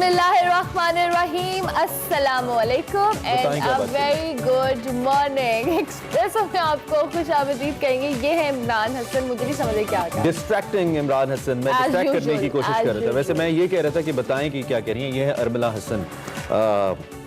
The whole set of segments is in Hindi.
बिस्मिल्लाहिर्रहमानिर्रहीम, अस्सलामुअलैकुम and a very good morning. Espresso में आपको खुशामदीद कहेंगे। ये है इमरान हसन। मुझे नहीं समझ क्या था। डिस्ट्रैक्टिंग इमरान हसन। मैं डिस्ट्रैक्ट करने की कोशिश कर रहा था। वैसे मैं ये कह रहा था कि बताएं कि क्या कह रही हैं। ये है अरमला हसन।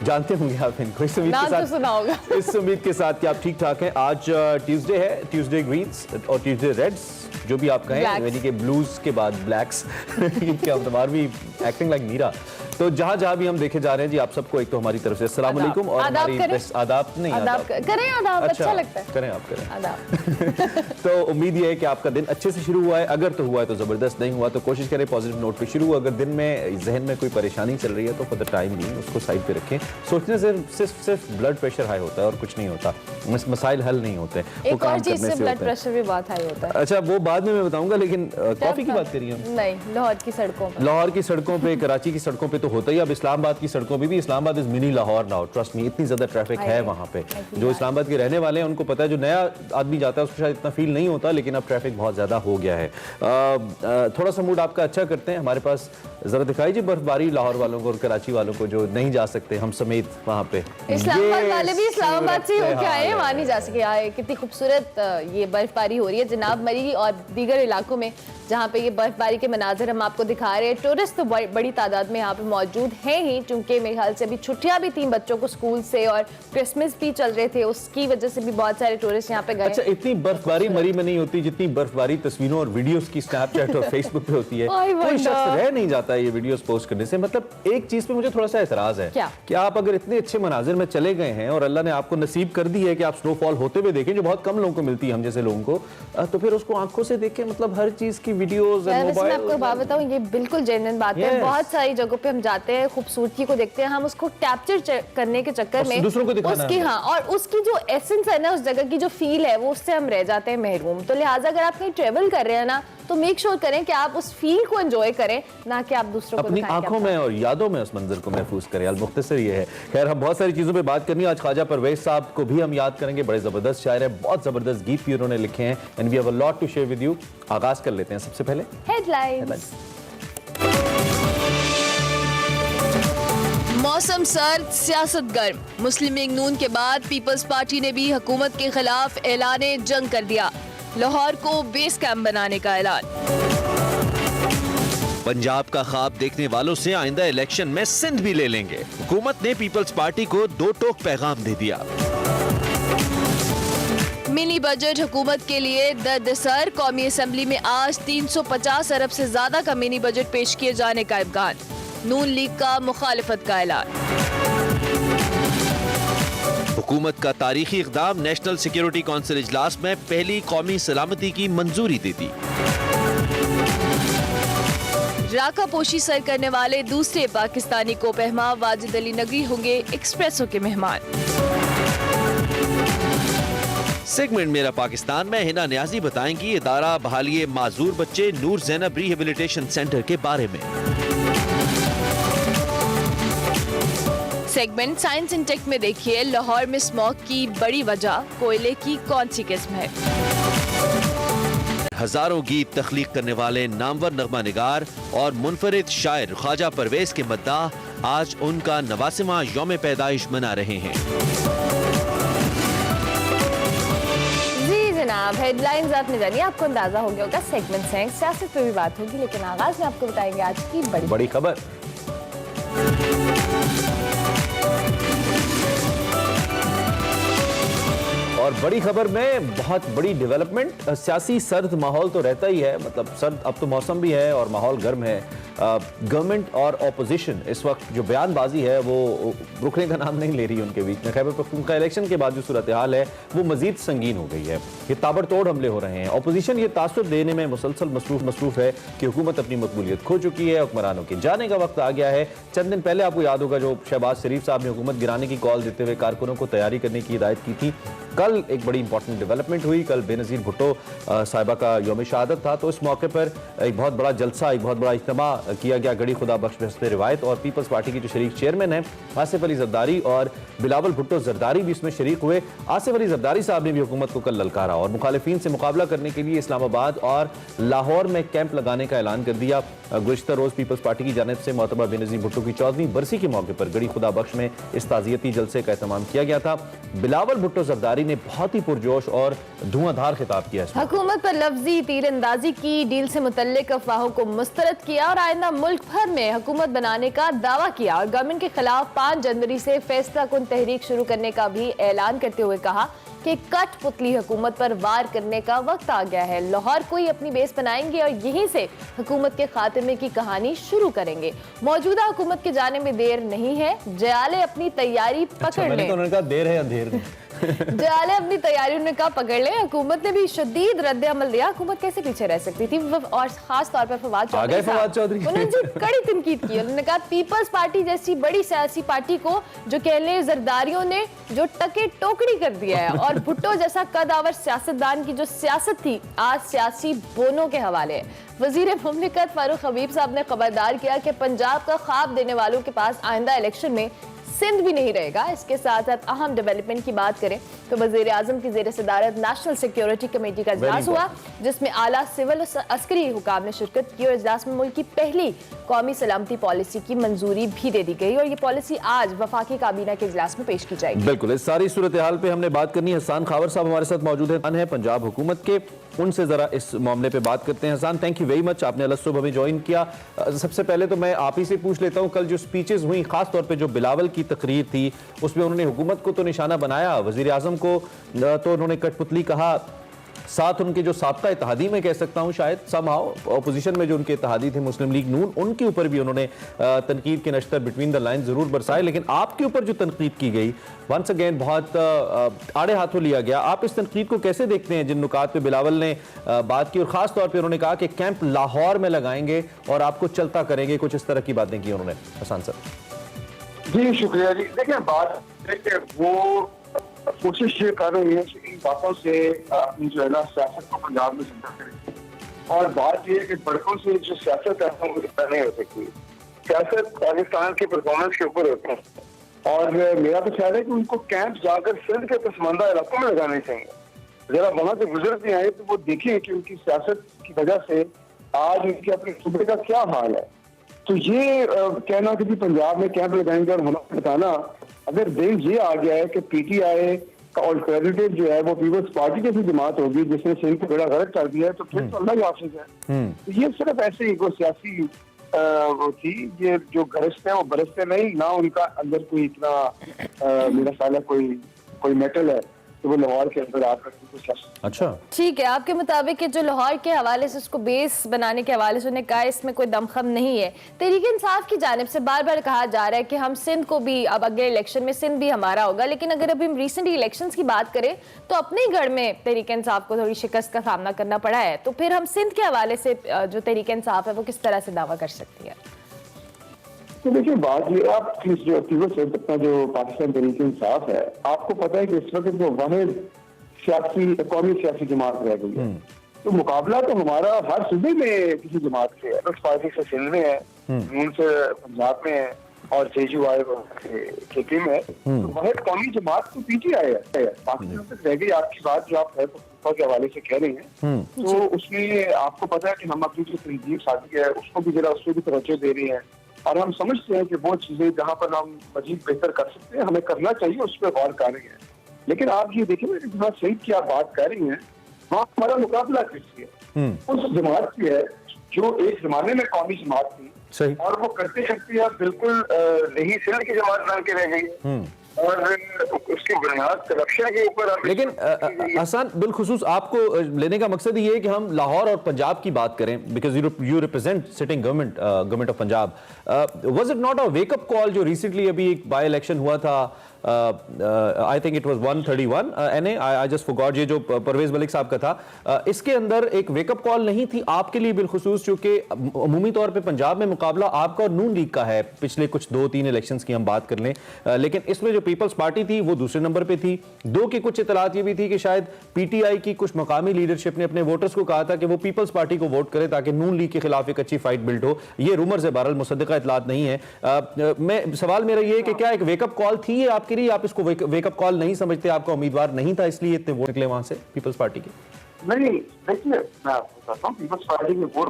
जानते होंगे आप इनको। इस उम्मीद के साथ सुना होगा। इस उम्मीद के साथ कि आप ठीक ठाक हैं। आज ट्यूसडे है, ट्यूसडे ग्रीन्स और ट्यूसडे रेड्स, जो भी आप कहें, यानी कि ब्लूज के बाद ब्लैक्स। क्या मतलब भी एक्टिंग लाइक मीरा। तो जहाँ जहाँ भी हम देखे जा रहे हैं जी, आप सबको एक तो हमारी तरफ से अस्सलाम वालेकुम और हमारी आदाब नहीं आदाब करें, आदाब अच्छा लगता है। करें, आप करें आदाब। तो उम्मीद ये है कि आपका दिन अच्छे से शुरू हुआ है। अगर तो हुआ है तो जबरदस्त, नहीं हुआ तो कोशिश करें पॉजिटिव नोट पे शुरू। अगर दिन में जहन में कोई परेशानी चल रही है तो फॉर द टाइम भी उसको साइड पे रखें। सोचने से सिर्फ ब्लड प्रेशर हाई होता है और कुछ नहीं होता, मसाइल हल नहीं होते। एक और चीज से ब्लड प्रेशर भी बहुत हाई होता है। अच्छा, वो बाद में मैं बताऊंगा, लेकिन कॉफी की बात करिए। नहीं, लाहौर की सड़कों पे, लाहौर की सड़कों पे, कराची की सड़कों पे तो होता ही। अब इस्लामाबाद की सड़कों पे भी, Islamabad is mini Lahore now, trust me. इतनी ज्यादा ट्रैफिक है वहाँ पे। जो इस्लामाबाद के रहने वाले हैं उनको पता है, जो नया आदमी जाता है उसको शायद इतना फील नहीं होता, लेकिन अब ट्रैफिक बहुत ज्यादा हो गया है। थोड़ा सा मूड आपका अच्छा करते हैं। हमारे पास जरा दिखाई जी बर्फबारी लाहौर वालों को और कराची वालों को जो नहीं जा सकते, हम समेत वहाँ पे। इस्लामाबाद वाले भी इस्लामाबाद से होके आए, वहाँ नहीं जा सके। आए कितनी खूबसूरत ये बर्फबारी हो रही है जनाब मरी और दीगर इलाकों में जहाँ पे ये बर्फबारी के मनाजर हम आपको दिखा रहे हैं। टूरिस्ट तो बड़ी तादाद में यहाँ पे मौजूद हैं ही, चूंकि मेरे ख्याल से अभी छुट्टियाँ भी थी बच्चों को स्कूल से और क्रिसमस भी चल रहे थे, उसकी वजह से भी बहुत सारे टूरिस्ट यहाँ पे गए। अच्छा, इतनी बर्फबारी मरी में नहीं होती जितनी बर्फबारी तस्वीरों और वीडियोस की स्नैपचैट और फेसबुक पे होती है। कोई शख्स रह नहीं जाता है ये वीडियोस पोस्ट करने से। मतलब एक चीज पे मुझे थोड़ा सा एतराज है कि आप अगर इतने अच्छे मनाजिर में चले गए हैं और अल्लाह ने आपको नसीब कर दी है कि आप स्नोफॉल होते हुए देखें, जो बहुत कम लोगों को मिलती है हम जैसे लोगों को, तो फिर उसको आंखों से देखें। मतलब हर चीज की वीडियोस। मैं आपको बात बताऊं, ये बिल्कुल जेन्युइन बात है। बहुत सारी जगहों पे हम जाते हैं, खूबसूरती को देखते हैं, हम उसको कैप्चर करने के चक्कर में दूसरों को दिखाना उसकी और उसकी जो एसेंस है ना, उस जगह की जो फील है, वो उससे हम रह जाते हैं महरूम। तो लिहाजा अगर आप कहीं ट्रेवल कर रहे हैं ना, तो मेक श्योर करें कि आप उस फील को एंजॉय करें, ना कि आप दूसरों को अपनी आंखों में और यादों में उस मंजर को महफूज करें। मुख्तसर ये है। खैर, हम बहुत सारी चीजों पे बात करनी है। आज ख्वाजा परवेज साहब को भी हम याद करेंगे। बड़े जबरदस्त शायर है, बहुत जबरदस्त गीत भी उन्होंने लिखे हैं। And we have a lot to share with you. आगाज कर लेते हैं सबसे पहले हेडलाइंस। मौसम सर्द, सियासत गर्म। मुस्लिम लीग नून के बाद पीपल्स पार्टी ने भी हुकूमत के खिलाफ ऐलान जंग कर दिया। लाहौर को बेस कैंप बनाने का ऐलान। पंजाब का ख्वाब देखने वालों से आइंदा इलेक्शन में सिंध भी ले लेंगे। हुकूमत ने पीपल्स पार्टी को दो टोक पैगाम दे दिया। मिनी बजट हुकूमत के लिए दर्द-ए-सर। कौमी असेंबली में आज 350 अरब से ज्यादा का मिनी बजट पेश किए जाने का इम्कान। नून लीग का मुखालिफत का ऐलान। हुकूमत का तारीखी इक़दाम, नेशनल सिक्योरिटी काउंसिल इजलास में पहली कौमी सलामती की मंजूरी दे दी। राका पोशी सर करने वाले दूसरे पाकिस्तानी कोपहमा वाजिद अली नगरी होंगे एक्सप्रेसो के मेहमान। सेगमेंट मेरा पाकिस्तान में हिना न्याजी बताएंगी इदारा बहाली माजूर बच्चे नूर ज़ैनब रिहेबिलिटेशन सेंटर के बारे में। सेगमेंट साइंस एंड टेक में देखिए लाहौर में स्मॉग की बड़ी वजह कोयले की कौन सी किस्म है। हजारों गीत तख्लीक करने वाले नामवर नगमा निगार और मुनफरिद शायर ख्वाजा परवेज के मद्दाह आज उनका 89वां यौम पैदाइश मना रहे हैं। जी जनाब, हेडलाइंस आपने जानी, आपको अंदाजा हो गया होगा। सेगमेंट से सियासत पे भी बात होगी, लेकिन आगाज में आपको बताएंगे आज की बड़ी खबर। और बड़ी खबर में बहुत बड़ी डेवलपमेंट। सियासी सर्द माहौल तो रहता ही है, मतलब सर्द अब तो मौसम भी है और माहौल गर्म है। गवर्नमेंट और ऑपोजिशन इस वक्त जो बयानबाजी है वो रुकने का नाम नहीं ले रही उनके बीच में। खैबर पख्तूनख्वा इलेक्शन के बाद जो सूरत हाल है वो मजीद संगीन हो गई है। ये ताबड़तोड़ हमले हो रहे हैं। ऑपोजिशन ये तासुर देने में मुसलसल मसरूफ है कि हुकूमत अपनी मकबूलियत खो चुकी है, हुक्मरानों के जाने का वक्त आ गया है। चंद दिन पहले आपको याद होगा जो शहबाज शरीफ साहब ने हुकूमत गिराने की कॉल देते हुए कारकुनों को तैयारी करने की हिदायत की थी, कल एक बड़ी इंपॉर्टेंट डेवलपमेंट हुई। कल बेनज़ीर भुट्टो साहिबा का यौम शहादत था, तो इस मौके पर एक बहुत बड़ा जलसा, एक बहुत बड़ा इज्तिमा किया गया गढ़ी खुदा बख्श बहसते रिवायत, और पीपल्स पार्टी की जो शरीक चेयरमैन है आसिफ अली जरदारी और बिलावल भुट्टो जरदारी भी इसमें शरीक हुए। आसिफ अली जरदारी साहब ने भी हुकूमत को कल ललकारा और मुखालिफिन से मुकाबला करने के लिए इस्लामाबाद और लाहौर में कैंप लगाने का ऐलान कर दिया। गुज़िश्ता रोज पीपल्स पार्टी की जानिब से मोतबा बेनज़ीर भुट्टो की 14वीं बरसी के मौके पर गढ़ी खुदा बख्श में इस ताज़ियती जलसे का एहतमाम किया गया था। बिलावल भुट्टो जरदारी ने बहुत ही पुरजोश और धुआंधार खिताब किया। हुकूमत पर लफ्जी तीरंदाजी की, डील से मुतल्लिक अफवाहों को मुस्तरद किया और आइंदा मुल्क भर में हुकूमत बनाने का दावा किया और गवर्नमेंट के खिलाफ 5 जनवरी से फैसला कुन तहरीक शुरू करने का भी ऐलान करते हुए कहा कि कठपुतली हुकूमत पर वार करने का वक्त आ गया है। लाहौर को ही अपनी बेस बनाएंगे और यहीं से हुकूमत के खात्मे की कहानी शुरू करेंगे। मौजूदा हुकूमत के जाने में देर नहीं है, जयाले अपनी तैयारी पकड़ लें। उन्होंने कहा देर है अंधेर नहीं। जयाले अपनी तैयारी उन्होंने कहा पकड़ ले। हुकूमत ने भी शदीद रद्द अमल दिया। हुकूमत कैसे पीछे रह सकती थी, और खास तौर पर फवाद चौधरी उन्होंने कड़ी तनकीद की। उन्होंने कहा पीपल्स पार्टी जैसी बड़ी सियासी पार्टी को जो कह ले जरदारियों ने जो टके टोकरी कर दिया है, और भुट्टो जैसा कदावर सियासतदान की जो सियासत थी आज सियासी बोनों के हवाले है। वजीर मुमलिकत फारूक हबीब साहब ने खबरदार किया कि पंजाब का ख्वाब देने वालों के पास आइंदा इलेक्शन में सिंध भी नहीं रहेगा। इसके साथ साथ अहम डेवलपमेंट की बात करें तो वजीर आजम की ज़ेर सदारत नेशनल सिक्योरिटी कमेटी का इजलास हुआ, जिसमें आला सिविल अस्करी हुकाम ने शिरकत की और इजलास में मुल्क की पहली कौमी सलामती पॉलिसी की मंजूरी भी दे दी गई और ये पॉलिसी आज वफाकी काबीना के इजलास में पेश की जाएगी। बिल्कुल, इस सारी सूरत हाल पे हमने बात करनी है। हसान खावर साहब हमारे साथ मौजूद है पंजाब हुकूमत के, उनसे जरा इस मामले पे बात करते हैं। Hassan, thank you very much, आपने अलग हमें ज्वाइन किया। सबसे पहले तो मैं आप ही से पूछ लेता हूँ, कल जो स्पीचेस हुई, खास तौर पे जो बिलावल की तकरीर थी, उसमें उन्होंने हुकूमत को तो निशाना बनाया, वजीर आजम को तो उन्होंने कठपुतली कहा, साथ उनके जो साबका इत्तेहादी में कह सकता हूं शायद समहाउ अपोजिशन में जो उनके इत्तेहादी थे मुस्लिम लीग नून, उनके ऊपर भी उन्होंने तनकीद के नश्तर बिटवीन द लाइन जरूर बरसाए। लेकिन आपके ऊपर जो तनकीद की गई वंस अगेन बहुत आड़े हाथों लिया गया। आप इस तनकीद को कैसे देखते हैं जिन नुकात पे बिलावल ने बात की, और खास तौर पर उन्होंने कहा कि कैंप लाहौर में लगाएंगे और आपको चलता करेंगे, कुछ इस तरह की बातें की उन्होंने। हसान सर जी शुक्रिया जी। देखिए बात देखिए वो कोशिश ये कर रही है इन बातों से अपनी जो है ना सियासत को पंजाब में जिंदा करें, और बात ये है कि बड़कों से जो सियासत है वो नहीं हो सकती। सियासत पाकिस्तान के परफॉर्मेंस के ऊपर होती है, और मेरा तो ख्याल है कि उनको कैंप जाकर सिंध के पसमानदा इलाकों में लगाने चाहिए। जरा वहां से गुजर के आए तो वो देखें कि उनकी सियासत की वजह से आज उनके अपने सूबे का क्या हाल है। तो ये कहना कि पंजाब में कैंप लगाएंगे और हमें बताना, अगर दिन ये आ गया है कि पीटीआई का अल्टरनेटिव जो है वो पीपल्स पार्टी की जमात होगी जिसने सिंध को बड़ा गलत कर दिया है, तो फिर तो अल्लाह ही हाफिज है। तो ये सिर्फ ऐसे ही वो सियासी वो थी, ये जो गरजते हैं वो बरसते नहीं, ना उनका अंदर कोई इतना मेरा ख्याल है कोई मेटल है तो वो लाहौर के अंदर आकर। अच्छा ठीक है, आपके मुताबिक जो लाहौर के हवाले से उसको बेस बनाने के हवाले से उन्होंने कहा इसमें कोई दमखम नहीं है। तहरीक इंसाफ की जानिब से बार बार कहा जा रहा है कि हम सिंध को भी, अब अगले इलेक्शन में सिंध भी हमारा होगा, लेकिन अगर अभी हम रिसेंट इलेक्शंस की बात करें तो अपने ही गढ़ में तहरीक इंसाफ को थोड़ी शिकस्त का सामना करना पड़ा है, तो फिर हम सिंध के हवाले से जो तहरीक इंसाफ है वो किस तरह से दावा कर सकती है? तो देखिए बात ये, आप जो अपना जो पाकिस्तान तहरीक इंसाफ है, आपको पता है कि इस वक्त वो वाहिद सियासी कौमी सियासी जमात रह गई है। तो मुकाबला तो हमारा हर सूबे में किसी जमात से है। पीपल्स पार्टी से सिंध में है, नून से पंजाब में है, और जेयूआई केपी में है। तो वाहिद कौमी जमात तो पीटीआई है। पाकिस्तान तक रह गई आपकी बात जो आप के हवाले से कह रहे हैं, तो उसमें आपको पता है कि हम अपनी जो तंजीम साथी है उसको भी जरा उसको भी तवज्जो दे रहे हैं, और हम समझते हैं कि वो चीजें जहाँ पर हम मजीद बेहतर कर सकते हैं हमें करना चाहिए, उस पर गौर कर रहे हैं। लेकिन आप ये देखें कि जहाँ सही की आप बात कर रही हैं, वहाँ हमारा मुकाबला किससे है? उस जमात की है जो एक जमाने में कौमी जमात थी, और वो करते करते आप बिल्कुल नहीं सिंध की जमात बन के रह गई, और उसकी बुनियाद करप्शन के ऊपर। लेकिन हसन बिलखुसूस आपको लेने का मकसद ये है कि हम लाहौर और पंजाब की बात करें, because you represent sitting government of Punjab. Was it not a wake up call जो रिसेंटली अभी एक बाय इलेक्शन हुआ था I think it was 131 NA, I just forgot, ये जो परवेज मलिक साहब का था, इसके अंदर एक वेकअप कॉल नहीं थी आपके लिए बिलखुसूस, क्योंकि अमूमी तौर पे पंजाब में मुकाबला आपका और नून लीग का है पिछले कुछ 2-3 इलेक्शंस की हम बात कर लें, लेकिन इसमें जो पीपल्स पार्टी थी वो दूसरे नंबर पे थी। दो की कुछ इतलात ये भी थी कि शायद पीटीआई की कुछ मकामी लीडरशिप ने अपने वोटर्स को कहा था कि वो पीपल्स पार्टी को वोट करे ताकि नून लीग के खिलाफ एक अच्छी फाइट बिल्ड हो। ये रूमर्स है, बहरहाल मुसद्दका इतलात नहीं है। मैं सवाल मेरा ये है कि क्या एक वेकअप कॉल थी ये आपके लिए, आप इसको वेकअप कॉल नहीं समझते, आपका उम्मीदवार नहीं था इसलिए इतने वोट निकले वहां से पीपल्स पार्टी के? नहीं, देखिए मैं आपको बताता हूँ, पीपल्स पार्टी के वोट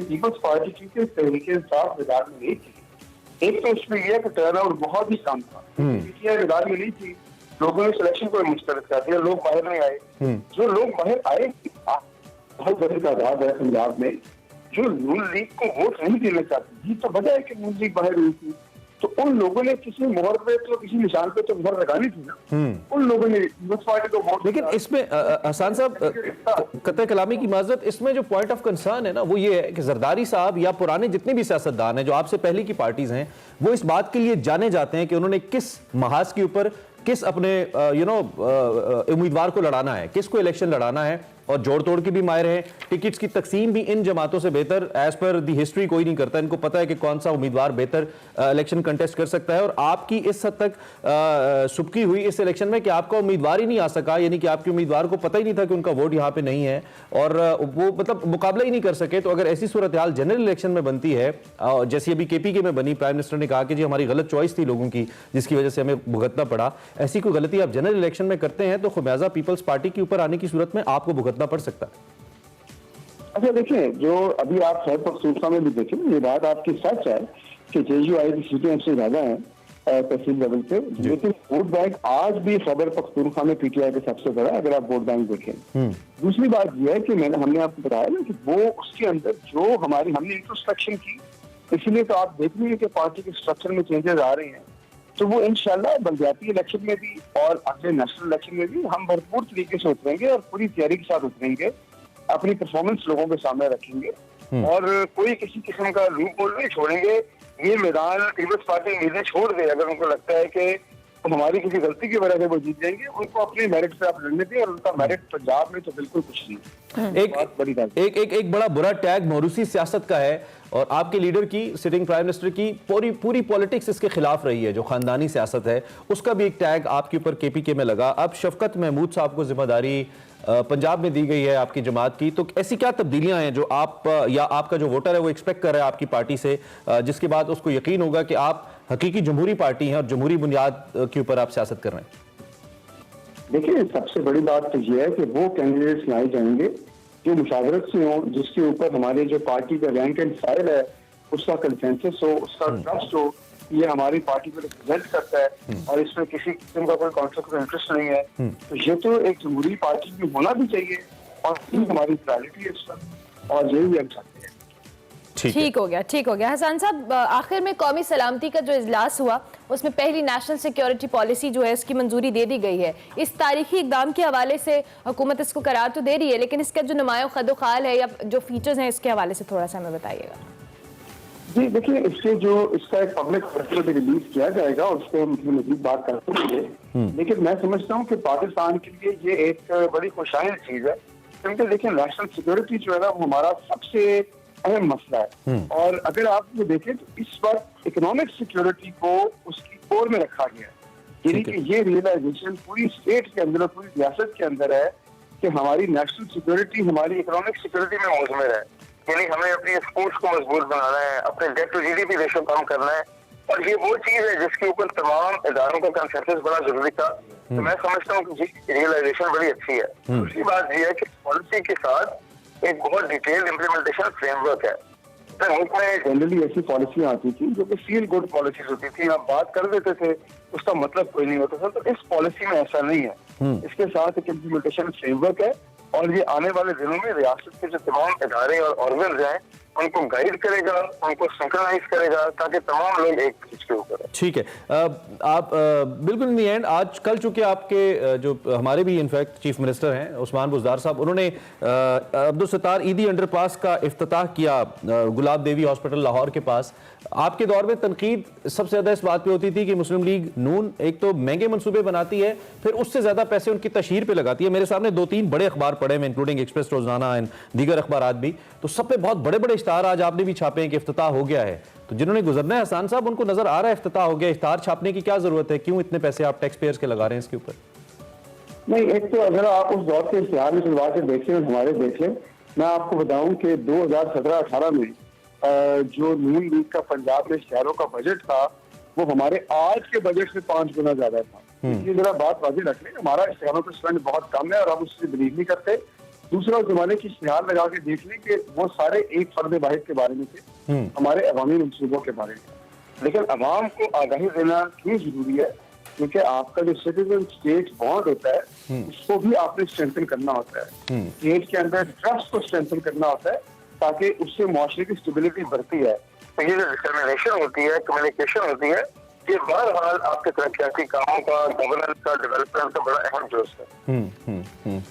पीपल्स पार्टी की तहरीके इंसाफ विदार में नहीं थी। एक तो इसमें यह कि टर्नआउट बहुत ही कम था, पीटीआई विदार में नहीं थी, लोगों ने सिलेक्शन को मुस्तरद कर दिया, लोग बाहर नहीं आए। जो लोग बाहर आए बहुत बड़ी तादाद है पंजाब में जो नून लीग को वोट नहीं देना चाहती, ये तो वजह है कि नून लीग बाहर हुई थी, तो उन लोगों ने किसी मोहर पे तो किसी निशान पे तो मोहर लगानी थी ना, उन लोगों ने पीपल्स पार्टी को वोट। लेकिन इसमें हसन साहब, कतई कलामी की माजरत, इसमें जो पॉइंट ऑफ कंसर्न है ना वो ये है कि जरदारी साहब या पुराने जितने भी सियासतदान हैं जो आपसे पहले की पार्टीज हैं, वो इस बात के लिए जाने जाते हैं कि उन्होंने किस महाज के ऊपर किस अपने उम्मीदवार को लड़ाना है, किसको इलेक्शन लड़ाना है, और जोड़ तोड़ के भी माहिर हैं। टिकट्स की तकसीम भी इन जमातों से बेहतर एज पर दी हिस्ट्री कोई नहीं करता, इनको पता है कि कौन सा उम्मीदवार बेहतर इलेक्शन कंटेस्ट कर सकता है। और आपकी इस हद तक सुबकी हुई इस इलेक्शन में कि आपका उम्मीदवार ही नहीं आ सका, यानी कि आपके उम्मीदवार को पता ही नहीं था कि उनका वोट यहाँ पे नहीं है और वो मतलब मुकाबला ही नहीं कर सके। तो अगर ऐसी सूरत हाल जनरल इलेक्शन में बनती है, जैसी अभी केपीके में बनी, प्राइम मिनिस्टर ने कहा कि जी हमारी गलत चॉइस थी लोगों की जिसकी वजह से हमें भुगतना पड़ा, ऐसी कोई गलती आप जनरल इलेक्शन में करते हैं तो खुमियाजा पीपल्स पार्टी के ऊपर आने की सूरत में आपको भुगतना पड़ सकता है। अच्छा देखिए, जो अभी आप खैबर पख्तूनख्वा में भी देखें, ये बात आपकी सच है कि जेयूआई की सीटें हमसे ज्यादा हैं तहसील लेवल पे, लेकिन वोट बैंक आज भी खैबर पख्तूनख्वा में पीटीआई के सबसे बड़ा है अगर आप वोट बैंक देखें। दूसरी बात यह है कि हमने आपको बताया ना कि वो उसके अंदर जो हमने इंट्रोस्पेक्शन की, इसीलिए तो आप देख रहे हैं कि पार्टी के स्ट्रक्चर में चेंजेस आ रहे हैं, तो वो इंशाल्लाह बलदियाती इलेक्शन में भी और अगले नेशनल इलेक्शन में भी हम भरपूर तरीके से उतरेंगे और पूरी तैयारी के साथ उतरेंगे, अपनी परफॉर्मेंस लोगों के सामने रखेंगे और कोई किसी किस्म का लूप होल नहीं छोड़ेंगे। ये मैदान पीपल्स पार्टी उम्मीदें छोड़ दे, अगर उनको लगता है कि हमारी किसी गलती की वजह से वो जीत जाएंगे, उनको अपने मेरिट पे आप लड़ने दें, और उनका मेरिट पंजाब में तो बिल्कुल कुछ नहीं। एक बड़ा बुरा टैग मोरूसी सियासत का है और आपके लीडर की, सिटिंग प्राइम मिनिस्टर की पूरी पॉलिटिक्स इसके खिलाफ रही है, जो खानदानी सियासत है उसका भी एक टैग आपके ऊपर केपीके में लगा। अब शफकत महमूद साहब को जिम्मेदारी पंजाब में दी गई है आपकी जमात की, तो ऐसी क्या तब्दीलियां हैं जो आप या आपका जो वोटर है वो एक्सपेक्ट कर रहा है आपकी पार्टी से, जिसके बाद उसको यकीन होगा कि आप हकीकी जमहूरी पार्टी हैं और जमहूरी बुनियाद के ऊपर आप सियासत कर रहे हैं? देखिए, सबसे बड़ी बात तो यह है कि वो कैंडिडेट्स लाए जाएंगे जो मुशावरत से हो, जिसके ऊपर हमारे जो पार्टी का रैंक एंड फाइल है उसका कंसेंसस हो, उसका ट्रस्ट हो, ये हमारी पार्टी को रिप्रेजेंट करता है और इसमें किसी किस्म का कोई कॉन्फ्लिक्ट ऑफ इंटरेस्ट नहीं है, तो ये तो एक जमहूरी पार्टी में होना भी चाहिए और हमारी प्रायोरिटी है इसका, और यही हम चाहते हैं। ठीक हो गया हसन साहब, आखिर में कौमी सलामती का जो इजलास हुआ उसमें पहली नेशनल सिक्योरिटी पॉलिसी जो है इसकी मंजूरी दे दी गई है। इस तारीखी इकदाम के हवाले से हुकूमत इसको करार तो दे रही है, लेकिन इसका जो नुमाया खदोखाल है या जो फीचर्स हैं इसके हवाले से थोड़ा सा हमें बताइएगा। जी देखिए, इसका एक पब्लिक सर्कुलर रिलीज किया जाएगा और उस पर मजीद बात करते हैं, लेकिन मैं समझता हूँ कि पाकिस्तान के लिए ये एक बड़ी खुशाइन चीज है, क्योंकि देखिए नेशनल सिक्योरिटी जो है ना वो हमारा सबसे अहम मसला है, और अगर आप वो देखें तो इस वक्त इकोनॉमिक सिक्योरिटी को उसकी कोर में रखा गया है, यानी कि ये रियलाइजेशन पूरी स्टेट के अंदर और पूरी रियासत के अंदर है कि हमारी नेशनल सिक्योरिटी हमारी इकोनॉमिक सिक्योरिटी में मुज़मिर है, यानी हमें अपनी एक्सपोर्ट्स को मजबूत बनाना है, अपने डेट टू जीडीपी रेशो कम करना है, और ये वो चीज है जिसके ऊपर तमाम इदारों का कंसेंसस बड़ा जरूरी था। तो मैं समझता हूँ कि रियलाइजेशन बड़ी अच्छी है। दूसरी बात यह है कि पॉलिसी के साथ एक बहुत डिटेल्ड इम्प्लीमेंटेशन फ्रेमवर्क है। मुल्क में जनरली ऐसी पॉलिसियां आती थी जो कि फील गुड पॉलिसीज होती थी, आप बात कर देते थे उसका मतलब कोई नहीं होता था, तो इस पॉलिसी में ऐसा नहीं है। इसके साथ एक इम्प्लीमेंटेशन फ्रेमवर्क है और ये आने वाले दिनों में रियासत के जो तमाम इदारे और ऑर्गन्स हैं उनको गाइड करेगा, उनको सिंक्रोनाइज करेगा, ताकि तमाम लोग एक चीज के ऊपर है। ठीक है। आप बिल्कुल इन दी एंड आज कल चूंकि आपके जो हमारे भी इनफैक्ट चीफ मिनिस्टर हैं उस्मान बुज़दार साहब, उन्होंने अब्दुल सत्तार ईदी अंडरपास का इफ्तिताह किया गुलाब देवी हॉस्पिटल लाहौर के पास। आपके दौर में तनकीद सबसे ज्यादा इस बात पे होती थी कि मुस्लिम लीग नून एक तो महंगे मंसूबे बनाती है, फिर उससे ज्यादा पैसे उनकी तशहीर पे लगाती है। मेरे सामने 2-3 बड़े अखबार पड़े हैं, इंक्लूडिंग एक्सप्रेस, रोजाना एंड दीगर अखबार भी, तो सब पे बहुत बड़े बड़े इश्तार आज आपने भी छापे हैं कि इफ्तिताह हो गया है। तो जिन्होंने गुजरना है हसन साहब, उनको नजर आ रहा है इफ्तिताह हो गया, इश्तार छापने की क्या जरूरत है? क्यों इतने पैसे आप टैक्स पेयर्स के लगा रहे हैं इसके ऊपर? नहीं, एक तो अगर आप उस दौर के इश्तिहार में शुरुआत से देख लें, हमारे देख लें, मैं आपको बताऊं कि 2017-18 में जो नून लीग का पंजाब में शहरों का बजट था वो हमारे आज के बजट से 5 गुना ज्यादा था। ये जरा बात वाज़ेह रख लें, हमारा शहरों पर स्पेंड बहुत कम है और हम उससे बिलीव नहीं करते। दूसरा, उस जमाने की इश्तिहार लगा के देख लें कि वो सारे एक फर्द वाहिद के बारे में थे, हमारे अवामी मंसूबों के बारे में। लेकिन अवाम को आगाही देना क्यों जरूरी है? क्योंकि आपका जो सिटीजन स्टेट बॉन्ड होता है उसको भी आपने स्ट्रेंथन करना होता है। स्टेट के अंदर ट्रस्ट को स्ट्रेंथन करना होता है ताकि उससे मुआशरे की स्टेबिलिटी बढ़ती है। तो ये जो डिटर्मिनेशन होती है, कम्युनिकेशन होती है, ये बहरहाल आपके तरक्याती कामों का, गवर्नेंस का, डेवलपमेंट का बड़ा अहम जोश है।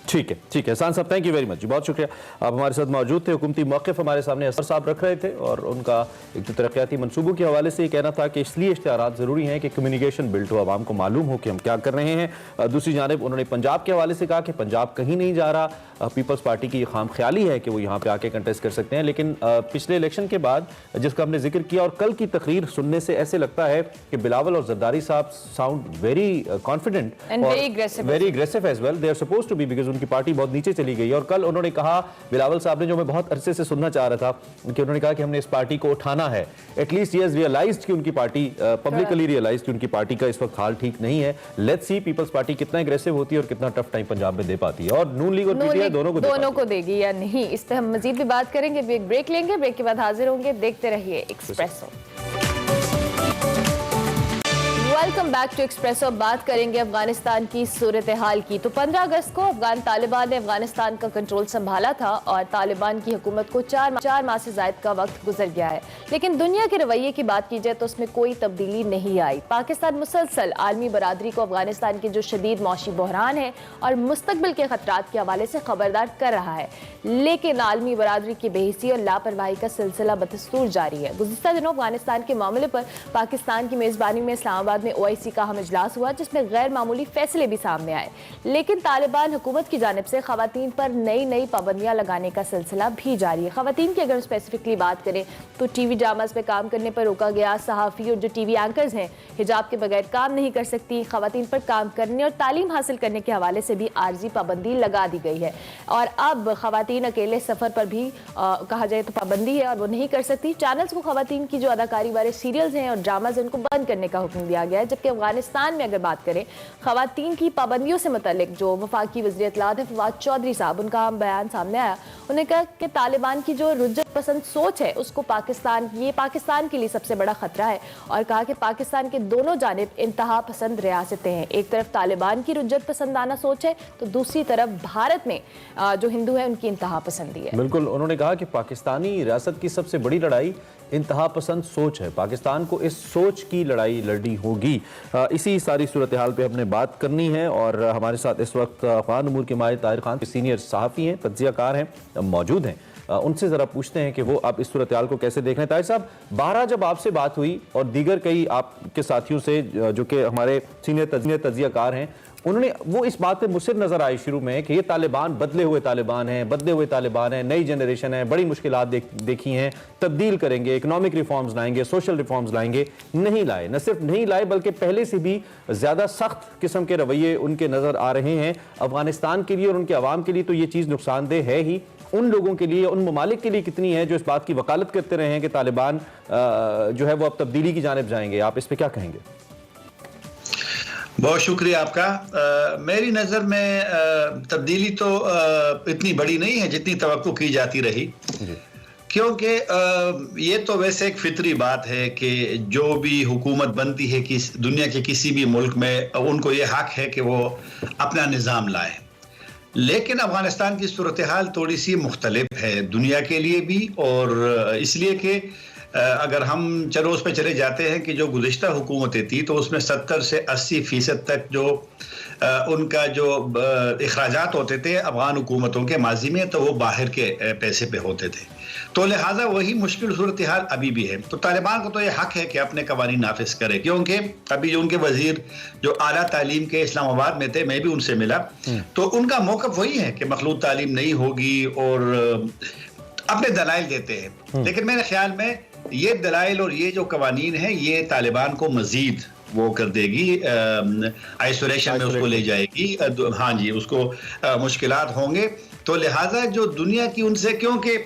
ठीक है, ठीक है हसन साहब, थैंक यू वेरी मच, बहुत शुक्रिया। आप हमारे साथ मौजूद थे। हुकूमती मौक़िफ़ हमारे सामने असर साहब रख रहे थे और उनका एक तो तरक्याती मनसूबों के हवाले से ये कहना था कि इसलिए इश्तिहारात ज़रूरी हैं कि कम्युनिकेशन बिल्ड हो, आवाम को मालूम हो कि हम क्या कर रहे हैं। दूसरी जानिब उन्होंने पंजाब के हवाले से कहा कि पंजाब कहीं नहीं जा रहा, पीपल्स पार्टी की खाम ख्याली है कि वो यहाँ पे आके कंटेस्ट कर सकते हैं। लेकिन पिछले इलेक्शन के बाद जिसका हमने जिक्र किया और कल की तकरीर सुनने से ऐसे लगता है कि बिलावल और जरदारी साहब sound very confident and very aggressive as well, they are supposed to be, because उनकी पार्टी बहुत नीचे चली गई। और कल उन्होंने कहा, बिलावल साहब ने, जो मैं बहुत अरसे से सुनना चाह रहा था, कि उन्होंने कहा कि हमने इस पार्टी को उठाना है। एटलीस्ट ही हैज रियलाइज्ड कि उनकी पार्टी पब्लिकली रियलाइज्ड कि उनकी पार्टी का इस वक्त हाल ठीक नहीं है। लेट्स सी पीपल्स पार्टी कितना एग्रेसिव होती है और कितना टफ टाइम पंजाब में दे पाती है, और नून लीग और पीटीआई दोनों को देगी या नहीं, इस पे हम मजीद भी बात करेंगे। एक ब्रेक लेंगे, ब्रेक के बाद हाजिर होंगे। देखते रहिए Expresso. Welcome back to Expresso. बात करेंगे अफगानिस्तान की सूरत हाल की। तो 15 अगस्त को अफगान तालिबान ने अफगानिस्तान का कंट्रोल संभाला था और तालिबान की हुकूमत को 4 माह से ज्यादा का वक्त गुजर गया है। लेकिन दुनिया के रवैये की बात की जाए तो उसमें कोई तब्दीली नहीं आई। पाकिस्तान मुसलसल आलमी बरादरी को अफगानिस्तान के जो शदीद मौशी बहरान है और मुस्तकबिल के खतरात के हवाले से खबरदार कर रहा है, लेकिन आलमी बरादरी की बेहिसी और लापरवाही का सिलसिला बदस्तूर जारी है। गुज़िश्ता दिनों अफगानिस्तान के मामले पर पाकिस्तान की मेजबानी में इस्लामाबाद में OIC का अहम इजलास हुआ, जिसमें गैर मामूली फैसले भी सामने आए। लेकिन तालिबान हुकूमत की जानिब से खवातीन पर नई पाबंदियां लगाने का सिलसिला भी जारी है। खवातीन की अगर स्पेसिफिकली बात करें तो टीवी ड्रामास में काम करने पर रोका गया। सहाफ़ी और जो टीवी एंकर्स हैं हिजाब के बगैर काम नहीं कर सकती। खवातीन पर काम करने और तालीम हासिल करने के हवाले से भी आर्जी पाबंदी लगा दी गई है। और अब खवातीन अकेले सफर पर भी कहा जाए तो पाबंदी है और वो नहीं कर सकती। चैनल्स को खवातीन की जो अदाकारी वाले सीरियल्स हैं और ड्रामाज हैं उनको बंद करने का हुक्म दिया गया है। जबकि अफगानिस्तान में अगर बात करें खवातीन की पाबंदियों से मुतल्लिक जो वफाकी वज़ीर इत्तलात है फवाद चौधरी साहब, उनका बयान सामने आया। उन्होंने कहा कि तालिबान की जो रुज्जत पसंद सोच है उसको पाकिस्तान के लिए सबसे बड़ा खतरा है और कहा कि पाकिस्तान के दोनों जानिब इंतहा पसंद रियासतें हैं। एक तरफ तालिबान की रुज्जत पसंदाना सोच है तो दूसरी तरफ भारत में जो हिंदू है उनकी इंतहा पसंदी है। बिल्कुल, उन्होंने कहा कि पाकिस्तानी रियासत की सबसे बड़ी लड़ाई इंतहा पसंद सोच है। पाकिस्तान को इस सोच की लड़ाई लड़नी होगी। इसी सारी सूरत हाल पे हमने बात करनी है और हमारे साथ इस वक्त अफगान उमूर के माहिर ताहिर खान सीनियर सहाफ़ी हैं, तज्ज़ियाकार हैं, मौजूद हैं। उनसे ज़रा पूछते हैं कि वो आप इस सूरत हाल को कैसे देख रहे हैं। ताहिर साहब, 12 जब आपसे बात हुई और दीगर कई आपके साथियों से जो कि हमारे सीनियर तज्ज़ियाकार हैं, उन्होंने वो इस बात पे मुसिर नजर आए शुरू में कि ये तालिबान बदले हुए तालिबान हैं, नई जनरेशन है, बड़ी मुश्किलात देखी हैं, तब्दील करेंगे, इकोनॉमिक रिफॉर्म्स लाएंगे, सोशल रिफॉर्म्स लाएंगे। नहीं लाए, न सिर्फ नहीं लाए बल्कि पहले से भी ज़्यादा सख्त किस्म के रवैये उनके नज़र आ रहे हैं। अफगानिस्तान के लिए और उनके अवाम के लिए तो ये चीज़ नुकसानदेह है ही, उन लोगों के लिए, उन ममालिक के लिए कितनी है जो इस बात की वकालत करते रहे हैं कि तालिबान जो है वो अब तब्दीली की जानिब जाएंगे। आप इस पर क्या कहेंगे? बहुत शुक्रिया आपका। मेरी नज़र में तब्दीली तो इतनी बड़ी नहीं है जितनी तवक्को की जाती रही, क्योंकि ये तो वैसे एक फितरी बात है कि जो भी हुकूमत बनती है कि दुनिया के किसी भी मुल्क में उनको ये हक है कि वो अपना निज़ाम लाए। लेकिन अफगानिस्तान की सूरत हाल थोड़ी सी मुख्तलिफ है दुनिया के लिए भी, और इसलिए कि अगर हम चलो उस पर चले जाते हैं कि जो गुज़िश्ता हुकूमतें थी तो उसमें 70 से 80% तक जो उनका जो अखराजात होते थे अफगान हुकूमतों के माजी में, तो वो बाहर के पैसे पे होते थे। तो लिहाजा वही मुश्किल सूरत हाल अभी भी है। तो तालिबान को तो ये हक है कि अपने कवानीन नाफिज करे, क्योंकि अभी जो उनके वजीर जो आला तालीम के इस्लामाबाद में थे, मैं भी उनसे मिला, तो उनका मौक़िफ़ वही है कि मखलूत तालीम नहीं होगी और अपने दलाइल देते हैं। लेकिन मेरे ख्याल में ये दलाइल और ये जो कवानीन है ये तालिबान को मजीद वो कर देगी, आइसोलेशन में उसको ले जाएगी। हाँ जी, उसको मुश्किलात होंगे। तो लिहाजा जो दुनिया की उनसे, क्योंकि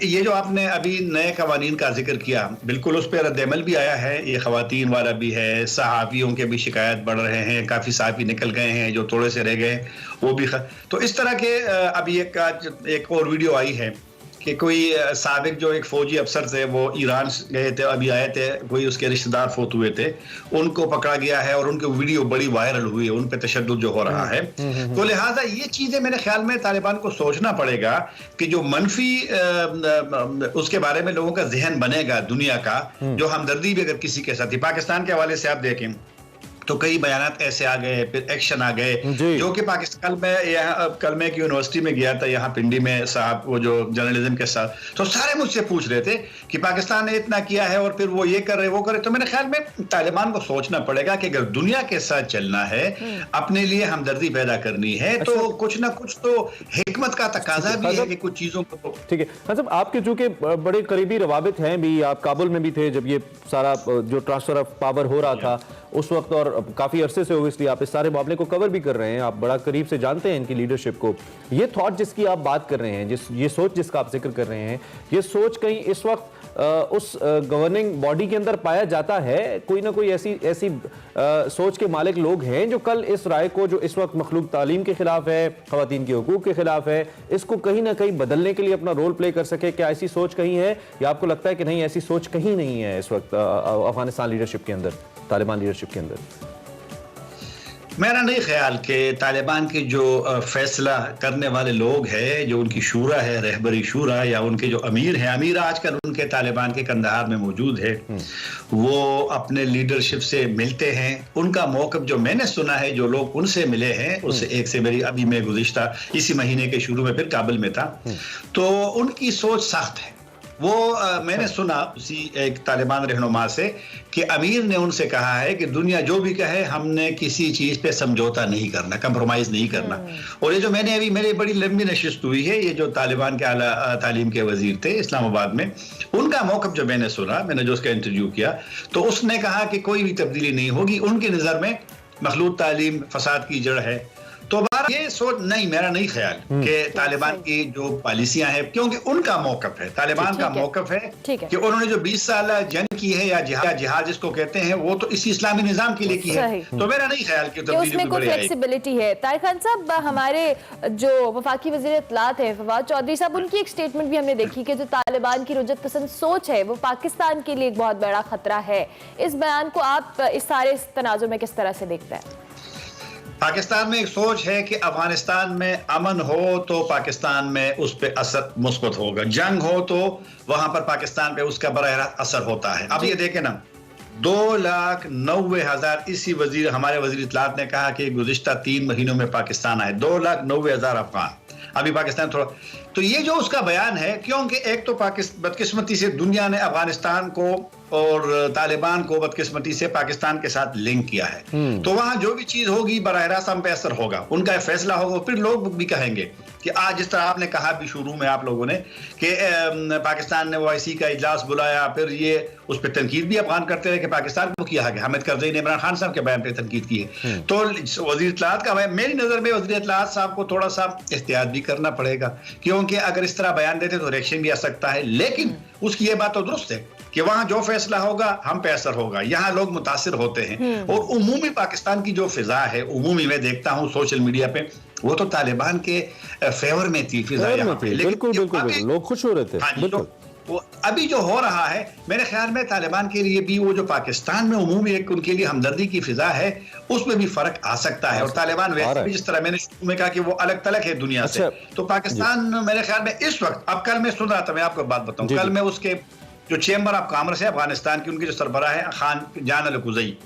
ये जो आपने अभी नए कवानीन का जिक्र किया, बिल्कुल उस पर रद्द-ए-अमल भी आया है, ये खवातीन वाला भी है, सहाफ़ियों के भी शिकायत बढ़ रहे हैं, काफ़ी सहाफ़ी निकल गए हैं, जो थोड़े से रह गए वो भी तो इस तरह के अभी एक और वीडियो आई है कि कोई साबिक जो एक फौजी अफसर थे वो ईरान गए थे, अभी आए थे, कोई उसके रिश्तेदार फोत हुए थे, उनको पकड़ा गया है और उनकी वीडियो बड़ी वायरल हुई है, उन पे तशद्दुद जो हो रहा है। तो लिहाजा ये चीजें मेरे ख्याल में तालिबान को सोचना पड़ेगा कि जो मनफी उसके बारे में लोगों का जहन बनेगा दुनिया का, जो हमदर्दी भी अगर किसी के साथ ही, पाकिस्तान के हवाले से आप देखें तो कई बयानात ऐसे आ गए, फिर एक्शन आ गए, जो कि पाकिस्तान में यहाँ कल मैं एक यूनिवर्सिटी में गया था, यहाँ पिंडी में साहब वो जो जर्नलिज्म के साथ, तो सारे मुझसे पूछ रहे थे कि पाकिस्तान ने इतना किया है और फिर वो ये कर रहे वो करे। तो मेरे ख्याल में तालिबान को सोचना पड़ेगा कि अगर दुनिया के साथ चलना है, अपने लिए हमदर्दी पैदा करनी है, तो कुछ ना कुछ तो हिकमत का तकाजा भी है कि कुछ चीजों को। ठीक है मतलब आपके चूंकि बड़े करीबी रवाबित हैं भी, आप काबुल में भी थे जब ये सारा जो ट्रांसफर ऑफ पावर हो रहा था उस वक्त, और काफी अरसे से हो, इसलिए आप इस सारे मामले को कवर भी कर रहे हैं, आप बड़ा करीब से जानते हैं इनकी लीडरशिप को। ये थॉट जिसकी आप बात कर रहे हैं, ये सोच जिसका आप जिक्र कर रहे हैं, ये सोच कहीं इस वक्त उस गवर्निंग बॉडी के अंदर पाया जाता है? कोई ना कोई ऐसी सोच के मालिक लोग हैं जो कल इस राय को, जो इस वक्त मखलूक तालीम के खिलाफ है, खवातीन के हुकूक के खिलाफ है, इसको कहीं ना कहीं बदलने के लिए अपना रोल प्ले कर सके? क्या ऐसी सोच कहीं है, या आपको लगता है कि नहीं ऐसी सोच कहीं नहीं है इस वक्त अफगानिस्तान लीडरशिप के अंदर, तालिबान लीडरशिप के अंदर? मेरा नहीं ख्याल कि तालिबान के जो फैसला करने वाले लोग हैं, जो उनकी शूरा है, रहबरी शूरा, या उनके जो अमीर हैं, अमीर आजकल उनके तालिबान के कंदहार में मौजूद है, वो अपने लीडरशिप से मिलते हैं। उनका मौक़िफ़ जो मैंने सुना है, जो लोग उनसे मिले हैं, उससे एक से मेरी अभी मैं गुज़िश्ता इसी महीने के शुरू में फिर काबुल में था, तो उनकी सोच सख्त है। वो मैंने सुना उसी एक तालिबान रहनुमा से कि अमीर ने उनसे कहा है कि दुनिया जो भी कहे, हमने किसी चीज पे समझौता नहीं करना, कंप्रोमाइज नहीं करना। और ये जो मैंने अभी, मेरी बड़ी लंबी नशिस्त हुई है, ये जो तालिबान के आला तालीम के वजीर थे इस्लामाबाद में, उनका मौक़िफ़ जो मैंने सुना, मैंने जो उसका इंटरव्यू किया, तो उसने कहा कि कोई भी तब्दीली नहीं होगी, उनकी नज़र में मखलूत तालीम फसाद की जड़ है। तो ये सोच नहीं, मेरा नहीं ख्याल कि तालिबान की जो पॉलिसियां हैं, क्योंकि उनका मौक़िफ़ है, तालिबान का मौक़िफ़ है कि उन्होंने जो 20 साल जंग की है, या जिहाद जिसको कहते हैं, वो तो इसी इस्लामी निज़ाम के लिए की है। तो मेरा नहीं ख्याल कि उसमें कोई फ्लेक्सिबिलिटी है। तारिक खान साहब, हमारे जो वफाकी वज़ीर इत्तलात हैं फवाद चौधरी साहब, उनकी एक स्टेटमेंट भी हमने देखी कि जो तालिबान की रुजत पसंद सोच है वो पाकिस्तान के लिए एक बहुत बड़ा खतरा है। इस बयान को आप इस सारे तनाज़ुर में किस तरह से देखते हैं? पाकिस्तान में एक सोच है कि अफगानिस्तान में अमन हो तो पाकिस्तान में उस पर असर मुस्बत होगा, जंग हो तो वहां पर पाकिस्तान पे उसका बराह रास्त असर होता है। अब ये देखें ना, 2,90,000 इसी हमारे वजीर इत्तलात ने कहा कि गुज़िश्ता 3 महीनों में पाकिस्तान आए 2,90,000 अफगान, अभी पाकिस्तान थोड़ा, तो ये जो उसका बयान है, क्योंकि एक तो बदकिस्मती से दुनिया ने अफगानिस्तान को और तालिबान को बदकिस्मती से पाकिस्तान के साथ लिंक किया है, तो वहां जो भी चीज होगी बराह रास्त हम पे असर होगा, उनका फैसला होगा। फिर लोग भी कहेंगे कि आज जिस तरह आपने कहा भी शुरू में आप लोगों ने कि पाकिस्तान ने OIC का इजलास बुलाया, फिर ये उस पर तनकीद भी अफगान करते रहे कि पाकिस्तान को किया है, हामिद करज़ई ने इमरान खान साहब के बयान पे तनकीद की है। तो वज़ीर इत्तलात का मेरी नज़र में वज़ीर इत्तलात साहब को थोड़ा सा एहतियात भी करना पड़ेगा, क्योंकि अगर इस तरह बयान देते तो रिएक्शन भी आ सकता है। लेकिन उसकी ये बात तो दुरुस्त है कि वहां जो फैसला होगा हम पे असर होगा, यहाँ लोग मुतासिर होते हैं। और उमूमी पाकिस्तान की जो फिजा है, उमूमी मैं देखता हूँ सोशल मीडिया पे, वो तो तालिबान के फेवर में थी फिजा, बिल्कुल लोग खुश हो रहे थे। वो अभी जो हो रहा है, मेरे ख्याल में तालिबान के लिए भी वो जो पाकिस्तान में उमूमी एक उनके लिए हमदर्दी की फिजा है, उसमें भी फर्क आ सकता है। और तालिबान वैसे भी जिस तरह मैंने शुरू में कहा कि वो अलग थलग है दुनिया से, तो पाकिस्तान मेरे ख्याल में इस वक्त, अब कल मैं सुन रहा था, मैं आपको बात बताऊं, कल मैं उसके जो चेंबर ऑफ कॉमर्स है अफगानिस्तान की, उनके जो सरबराह है खान जान अल-कुज़ई,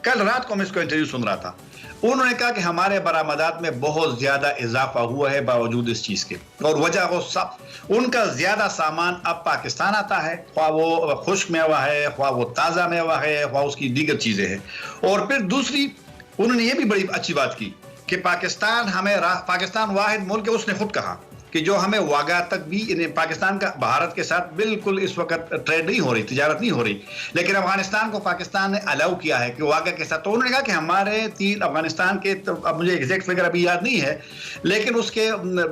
कल रात को मैं इसको इंटरव्यू सुन रहा था। उन्होंने कहा कि हमारे बरामदात में बहुत ज्यादा इजाफा हुआ है बावजूद इस चीज के, और वजह वो सब उनका ज्यादा सामान अब पाकिस्तान आता है, ख्वाह वो खुश्क मेवा है, ख्वाह वो ताज़ा मेवा है, ख्वाह उसकी दीगर चीजें हैं। और फिर दूसरी उन्होंने ये भी बड़ी अच्छी बात की कि पाकिस्तान वाहिद मुल्क है, उसने खुद कहा कि जो हमें वागा तक भी, पाकिस्तान का भारत के साथ बिल्कुल इस वक्त ट्रेड नहीं हो रही, तिजारत नहीं हो रही, लेकिन अफगानिस्तान को पाकिस्तान ने अलाउ किया है कि वागा के साथ। तो उन्होंने कहा कि हमारे 3 अफगानिस्तान के, तो अब मुझे एग्जैक्ट फिगर अभी याद नहीं है, लेकिन उसके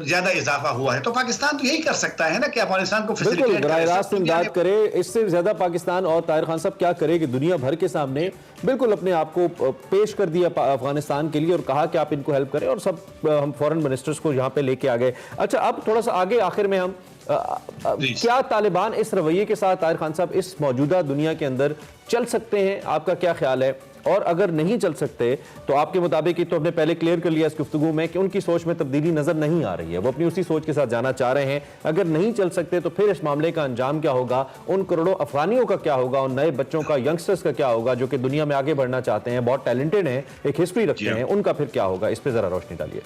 ज्यादा इजाफा हुआ है। तो पाकिस्तान तो यही कर सकता है ना कि अफगानिस्तान को बिल्कुल बराह रास्त इमदाद करे। इससे ज्यादा पाकिस्तान और ताहिर खान साहब क्या करे कि दुनिया भर के सामने बिल्कुल अपने आप को पेश कर दिया अफगानिस्तान के लिए और कहा कि आप इनको हेल्प करें, और सब हम फॉरेन मिनिस्टर्स को यहाँ पे लेके आ गए। अच्छा, अब थोड़ा सा आगे आखिर में हम क्या तालिबान इस रवैये के साथ ताहिर खान साहब इस मौजूदा दुनिया के अंदर चल सकते हैं? आपका क्या ख्याल है? और अगर नहीं चल सकते तो आपके मुताबिक, तो हमने पहले क्लियर कर लिया इस गुफ्तगू में कि उनकी सोच में तब्दीली नजर नहीं आ रही है, वो अपनी उसी सोच के साथ जाना चाह रहे हैं। अगर नहीं चल सकते तो फिर इस मामले का अंजाम क्या होगा? उन करोड़ों अफगानियों का क्या होगा? उन नए बच्चों का, यंगस्टर्स का क्या होगा जो कि दुनिया में आगे बढ़ना चाहते हैं, बहुत टैलेंटेड हैं, एक हिस्ट्री रखते हैं, उनका फिर क्या होगा? इस पर जरा रोशनी डालिए।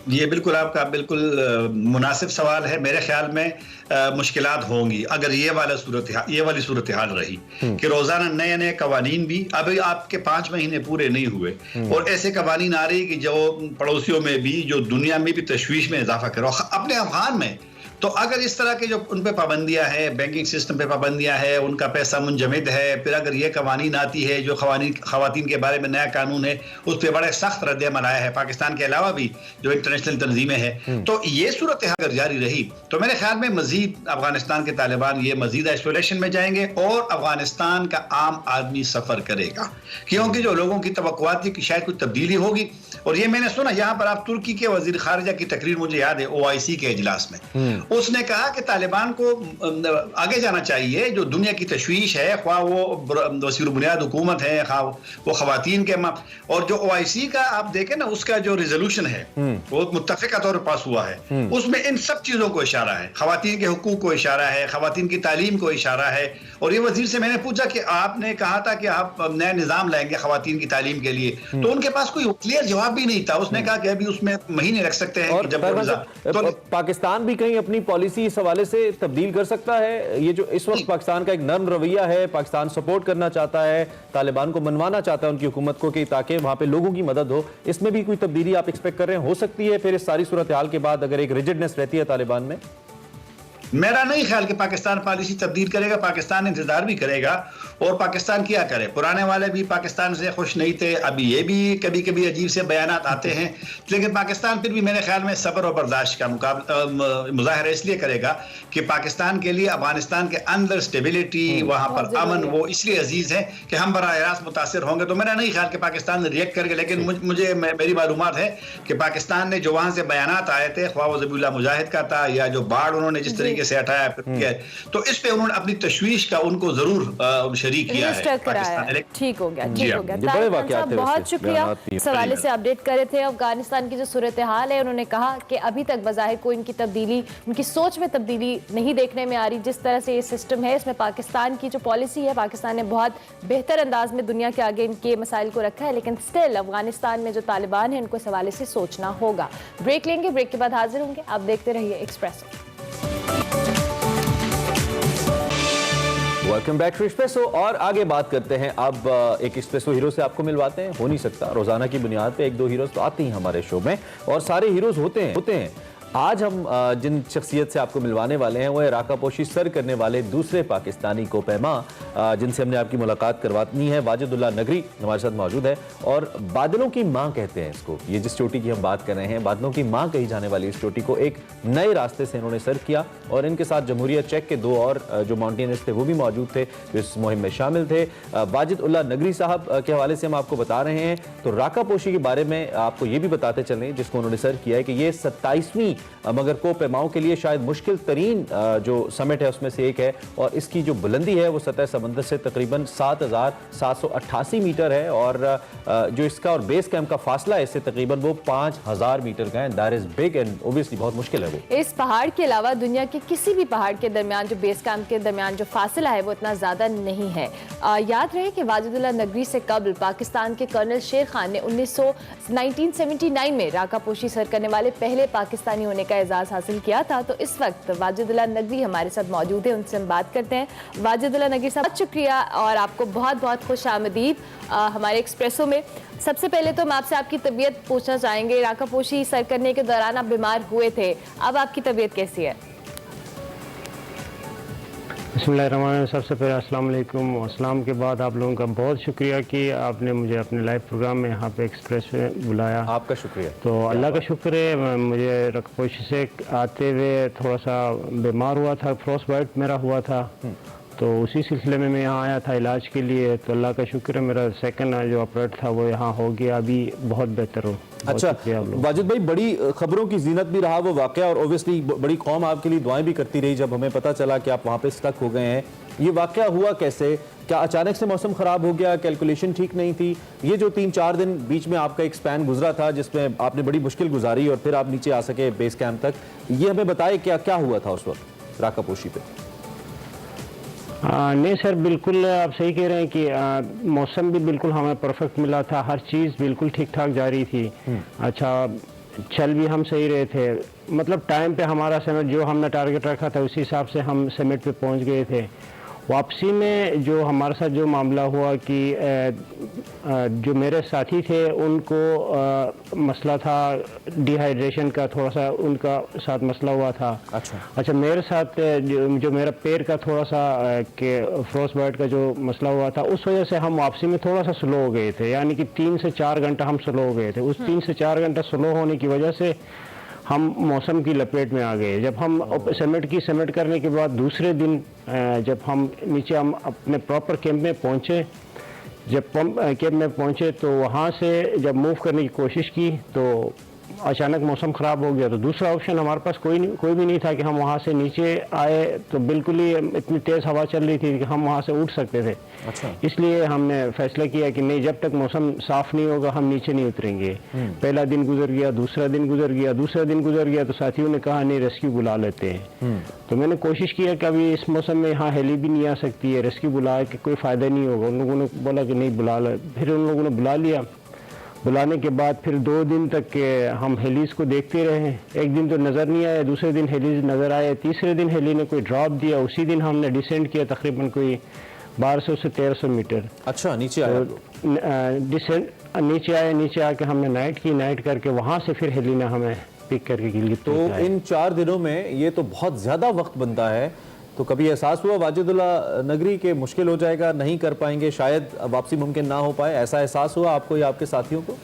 ये बिल्कुल आपका बिल्कुल मुनासिब सवाल है। मेरे ख्याल में मुश्किलात होंगी अगर ये वाली सूरत हाल रही कि रोजाना नए नए कवानीन भी, अभी आपके 5 महीने पूरे नहीं हुए और ऐसे कवानीन आ रही कि जो पड़ोसियों में भी, जो दुनिया में भी तशवीश में इजाफा करो, अपने अफगान में। तो अगर इस तरह के जो उन पे पाबंदियां हैं, बैंकिंग सिस्टम पे पाबंदियां हैं, उनका पैसा मुंजमद है, फिर अगर ये कवानीन आती है जो खवातीन के बारे में नया कानून है, उस पर बड़े सख्त रद्द-ए-अमल आया है पाकिस्तान के अलावा भी जो इंटरनेशनल तंजीमें हैं, तो ये सूरत अगर जारी रही तो मेरे ख्याल में मजीद अफगानिस्तान के तालिबान ये मजीद आइसोलेशन में जाएंगे और अफगानिस्तान का आम आदमी सफर करेगा, क्योंकि जो लोगों की तवक्कुआत थी कि शायद कुछ तब्दीली होगी। और ये मैंने सुना यहाँ पर, आप तुर्की के वजीर खारिजा की तकरीर मुझे याद है OIC के इजलास में, उसने कहा कि तालिबान को आगे जाना चाहिए। जो दुनिया की तशवीश है, ख्वाह वो वसीर बुनियाद हुकूमत है, ख्वाह वो खवातीन के, और जो OIC का आप देखें ना, उसका जो रिजोल्यूशन है वो मुत्तफ़िक़ा तौर पर पास हुआ है, उसमें इन सब चीजों को इशारा है, खवातीन के हुकूक को इशारा है, खवातीन की तालीम को इशारा है। और ये वजीर से मैंने पूछा कि आपने कहा था कि आप नया निज़ाम लाएंगे खवातीन की तालीम के लिए, तो उनके पास कोई क्लियर जवाब भी नहीं था। उसने कहा कि अभी उसमें महीने लग सकते हैं। और जब पाकिस्तान भी कहीं अपनी पॉलिसी इस हवाले से तब्दील कर सकता है? ये जो इस वक्त पाकिस्तान का एक नर्म रवैया है, पाकिस्तान सपोर्ट करना चाहता है, तालिबान को मनवाना चाहता है उनकी हुकूमत को कि ताकि वहां पे लोगों की मदद हो, इसमें भी कोई तब्दीली आप एक्सपेक्ट कर रहे हैं? हो सकती है फिर इस सारी सूरत हाल के बाद अगर एक रिजिडनेस रहती है तालिबान में? मेरा नहीं ख्याल कि पाकिस्तान पॉलिसी तब्दील करेगा। पाकिस्तान इंतजार भी करेगा। और पाकिस्तान क्या करे, पुराने वाले भी पाकिस्तान से खुश नहीं थे, अभी ये भी कभी कभी अजीब से बयानात आते हैं, लेकिन पाकिस्तान फिर भी मेरे ख्याल में सब्र और बर्दाश्त का मुजाहरा इसलिए करेगा कि पाकिस्तान के लिए अफगानिस्तान के अंदर स्टेबिलिटी, वहाँ पर अमन, वो इसलिए अजीज है कि हम बराह रास्त मुतासिर होंगे। तो मेरा नहीं ख्याल कि पाकिस्तान रिएक्ट करेगा, लेकिन मुझे मेरी मालूमात है कि पाकिस्तान ने जो वहाँ से बयानात आए थे, ख्वाह वो ज़बीहुल्लाह मुजाहिद का था या जो बाढ़ उन्होंने जिस तरीके से हटाया, तो इस पे उन्होंने अपनी तशवीश का उनको जरूर शरीक किया है। ठीक हो गया, ठीक हो गया। बहुत शुक्रिया, इस हवाले से अपडेट कर रहे थे अफगानिस्तान की जो सूरत हाल है। उन्होंने कहा कि अभी तक बज़ाहिर कोई इनकी तब्दीली, उनकी सोच में तब्दीली नहीं देखने में आ रही। जिस तरह से ये सिस्टम है, इसमें पाकिस्तान की जो पॉलिसी है, पाकिस्तान ने बहुत बेहतर अंदाज में दुनिया के आगे इनके मसाइल को रखा है, लेकिन स्टिल अफगानिस्तान में जो तालिबान है, इनको इस हवाले से सोचना होगा। ब्रेक लेंगे, ब्रेक के बाद हाजिर होंगे। आप देखते रहिए Expresso. Welcome back to Expresso. और आगे बात करते हैं अब एक एक्सप्रेसो हीरो से आपको मिलवाते हैं। हो नहीं सकता, रोजाना की बुनियाद पे 1-2 हीरोज तो आते हैं हमारे शो में, और सारे हीरोज होते हैं। आज हम जिन शख्सियत से आपको मिलवाने वाले हैं वो है राका पोशी सर करने वाले दूसरे पाकिस्तानी कोपैमा, जिनसे हमने आपकी मुलाकात करवानी है। वाजिदुल्लाह नगरी हमारे साथ मौजूद है, और बादलों की माँ कहते हैं इसको। ये जिस चोटी की हम बात कर रहे हैं, बादलों की माँ कही जाने वाली इस चोटी को एक नए रास्ते से इन्होंने सर किया, और इनके साथ जमहूरिया चेक के 2 और जो माउंटेनियर्स थे वो भी मौजूद थे जो इस मुहिम में शामिल थे। वाजिदुल्लाह नगरी साहब के हवाले से हम आपको बता रहे हैं। तो राका पोशी के बारे में आपको ये भी बताते चलें, जिसको उन्होंने सर किया है, कि ये 27वीं मगर कोप एमाओ के लिए शायद मुश्किल तरीन जो समिट है उसमें से एक है, और इसकी जो बुलंदी है वो सतह समंदर से तकरीबन 7,788 मीटर है, और जो इसका और बेस कैंप का फासला है इससे तकरीबन वो 5,000 मीटर का है। That is big and obviously बहुत मुश्किल है वो। इस पहाड़ के अलावा दुनिया के किसी भी पहाड़ के दरमियान जो बेस कैंप के दरमियान जो फासला है वो इतना ज़्यादा नहीं है। याद रहे कि वाजिदुल्लाह नगरी से कबल पाकिस्तान के कर्नल शेर खान ने 1979 में राकापोशी सर करने वाले पहले पाकिस्तानी होने का एजाज़ हासिल किया था। तो इस वक्त वाजिदुल्लाह नगरी हमारे साथ मौजूद है, उनसे हम बात करते हैं। वाजिदुल्लाह नगरी साहब, बहुत शुक्रिया और आपको बहुत बहुत खुश आमदीद हमारे एक्सप्रेसो में। सबसे पहले तो हम आपसे आपकी तबीयत पूछना चाहेंगे। राकापोशी सर करने के दौरान आप बीमार हुए थे, अब आपकी तबीयत कैसी है? बिस्मिल्लाहिर्रहमानिर्रहीम। सबसे पहले अस्सलाम वालेकुम। अस्सलाम के बाद आप लोगों का बहुत शुक्रिया कि आपने मुझे अपने लाइव प्रोग्राम में यहाँ पे एक्सप्रेस में बुलाया। आपका शुक्रिया। तो अल्लाह का शुक्र है, मुझे राकापोशी से आते हुए थोड़ा सा बीमार हुआ था, फ्रॉस्ट बाइट मेरा हुआ था, तो उसी सिलसिले में मैं यहाँ आया था इलाज के लिए। तो अल्लाह का शुक्र है मेरा सेकंड जो ऑपरेट था वो यहाँ हो गया, अभी बहुत बेहतर हो। अच्छा वाजिद भाई, बड़ी खबरों की जीनत भी रहा वो वाकया, और ओब्वियसली बड़ी कौम आपके लिए दुआएं भी करती रही जब हमें पता चला कि आप वहाँ पे स्टक हो गए हैं। ये वाकया हुआ कैसे? क्या अचानक से मौसम खराब हो गया, कैलकुलेशन ठीक नहीं थी? ये जो 3-4 दिन बीच में आपका एक स्पैन गुजरा था जिसमें आपने बड़ी मुश्किल गुजारी और फिर आप नीचे आ सके बेस कैंप तक, ये हमें बताए क्या क्या हुआ था उस वक्त राकापोशी पे? नहीं सर, बिल्कुल आप सही कह रहे हैं कि मौसम भी बिल्कुल हमें परफेक्ट मिला था, हर चीज़ बिल्कुल ठीक ठाक जारी थी। अच्छा, चल भी हम सही रहे थे, मतलब टाइम पे हमारा समिट जो हमने टारगेट रखा था उसी हिसाब से हम समिट पे पहुंच गए थे। वापसी में जो हमारे साथ जो मामला हुआ कि जो मेरे साथी थे उनको मसला था डिहाइड्रेशन का, थोड़ा सा उनका साथ मसला हुआ था। अच्छा मेरे साथ जो मेरा पैर का थोड़ा सा के फ्रॉस्ट बाइट का जो मसला हुआ था, उस वजह से हम वापसी में थोड़ा सा स्लो हो गए थे, यानी कि 3 से 4 घंटा हम स्लो हो गए थे। उस 3 से 4 घंटा स्लो होने की वजह से हम मौसम की लपेट में आ गए। जब हम समिट करने के बाद दूसरे दिन जब हम नीचे हम अपने प्रॉपर कैंप में पहुंचे, जब कैंप में पहुंचे तो वहां से जब मूव करने की कोशिश की तो अचानक मौसम ख़राब हो गया। तो दूसरा ऑप्शन हमारे पास कोई भी नहीं था कि हम वहाँ से नीचे आए, तो बिल्कुल ही इतनी तेज़ हवा चल रही थी कि हम वहाँ से उठ सकते थे। अच्छा। इसलिए हमने फैसला किया कि नहीं, जब तक मौसम साफ़ नहीं होगा हम नीचे नहीं उतरेंगे। पहला दिन गुजर गया, दूसरा दिन गुजर गया, दूसरा दिन गुजर गया, तो साथियों ने कहा नहीं रेस्क्यू बुला लेते हैं। तो मैंने कोशिश किया कि अभी इस मौसम में यहाँ हेली भी नहीं आ सकती है, रेस्क्यू बुलाए कि कोई फ़ायदा नहीं होगा। उन लोगों ने बोला कि नहीं बुला ले, फिर उन लोगों ने बुला लिया। बुलाने के बाद फिर 2 दिन तक हम हेलीज को देखते रहे। एक दिन तो नज़र नहीं आया, दूसरे दिन हेलीज नज़र आए, तीसरे दिन हेली ने कोई ड्रॉप दिया, उसी दिन हमने डिसेंड किया तकरीबन कोई 1200 से 1300 मीटर। अच्छा, नीचे आया डिसेंड नीचे आए, नीचे आके हमने नाइट की, नाइट करके वहाँ से फिर हेली ने हमें पिक करके गिलगित। तो इन 4 दिनों में ये तो बहुत ज़्यादा वक्त बनता है, तो कभी एहसास हुआ वाजिदुल्लाह नगरी के मुश्किल हो जाएगा, नहीं कर पाएंगे, शायद वापसी मुमकिन ना हो पाए, ऐसा एहसास हुआ आपको या आपके साथियों को?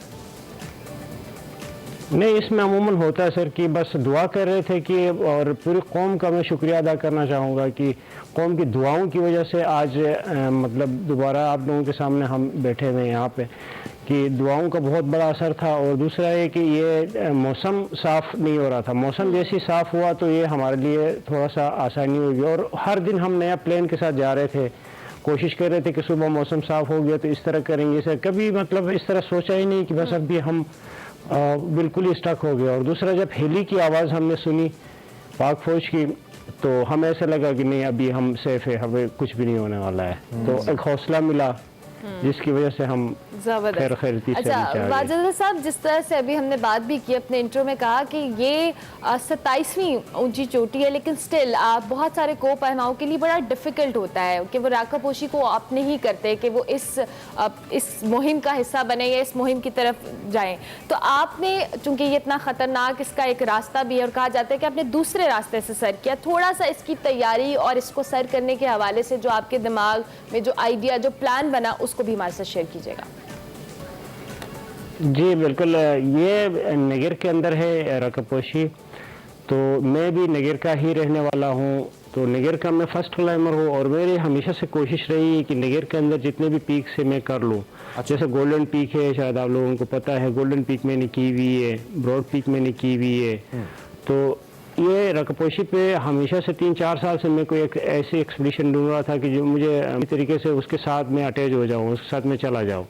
नहीं, इसमें अमूमन होता है सर कि बस दुआ कर रहे थे कि, और पूरी कौम का मैं शुक्रिया अदा करना चाहूँगा कि कौम की दुआओं की वजह से आज मतलब दोबारा आप लोगों के सामने हम बैठे हुए हैं यहाँ पे, कि दुआओं का बहुत बड़ा असर था। और दूसरा है कि ये मौसम साफ़ नहीं हो रहा था, मौसम जैसे साफ़ हुआ तो ये हमारे लिए थोड़ा सा आसानी होगी। और हर दिन हम नया प्लान के साथ जा रहे थे, कोशिश कर रहे थे कि सुबह मौसम साफ़ हो गया तो इस तरह करेंगे सर, कभी मतलब इस तरह सोचा ही नहीं कि बस अभी हम बिल्कुल ही स्टक हो गया। और दूसरा जब हेली की आवाज़ हमने सुनी पाक फौज की, तो हमें ऐसा लगा कि नहीं अभी हम सेफ है, हमें कुछ भी नहीं होने वाला है। तो एक हौसला मिला जिसकी वजह से हम खैर। अच्छा वाजिदुल्लाह साहब, जिस तरह से अभी हमने बात भी की, अपने इंट्रो में कहा कि ये 27वीं ऊंची चोटी है, लेकिन स्टिल बहुत सारे कोप एमाओ के लिए बड़ा डिफ़िकल्ट होता है कि वो राकापोशी को आप नहीं करते कि वो इस मुहिम का हिस्सा बने या इस मुहिम की तरफ जाएं। तो आपने, चूंकि ये इतना ख़तरनाक इसका एक रास्ता भी है और कहा जाता है कि आपने दूसरे रास्ते से सर किया, थोड़ा सा इसकी तैयारी और इसको सर करने के हवाले से जो आपके दिमाग में जो आइडिया, जो प्लान बना, उसको भी हमारे साथ शेयर कीजिएगा। जी बिल्कुल, ये नगर के अंदर है राकापोशी, तो मैं भी नगर का ही रहने वाला हूँ। तो नगर का मैं फर्स्ट क्लाइमर हूँ और मेरी हमेशा से कोशिश रही है कि नगर के अंदर जितने भी पीक से मैं कर लूँ। जैसे गोल्डन पीक है, शायद आप लोगों को पता है, गोल्डन पीक मैंने की हुई है, ब्रॉड पीक मैंने की हुई है। तो ये रकपोशी पे हमेशा से 3-4 साल से मैं कोई एक ऐसी एक्सपीडिशन ढूंढ रहा था कि जो मुझे इस तरीके से उसके साथ में अटैच हो जाऊँ, उसके साथ में चला जाऊँ।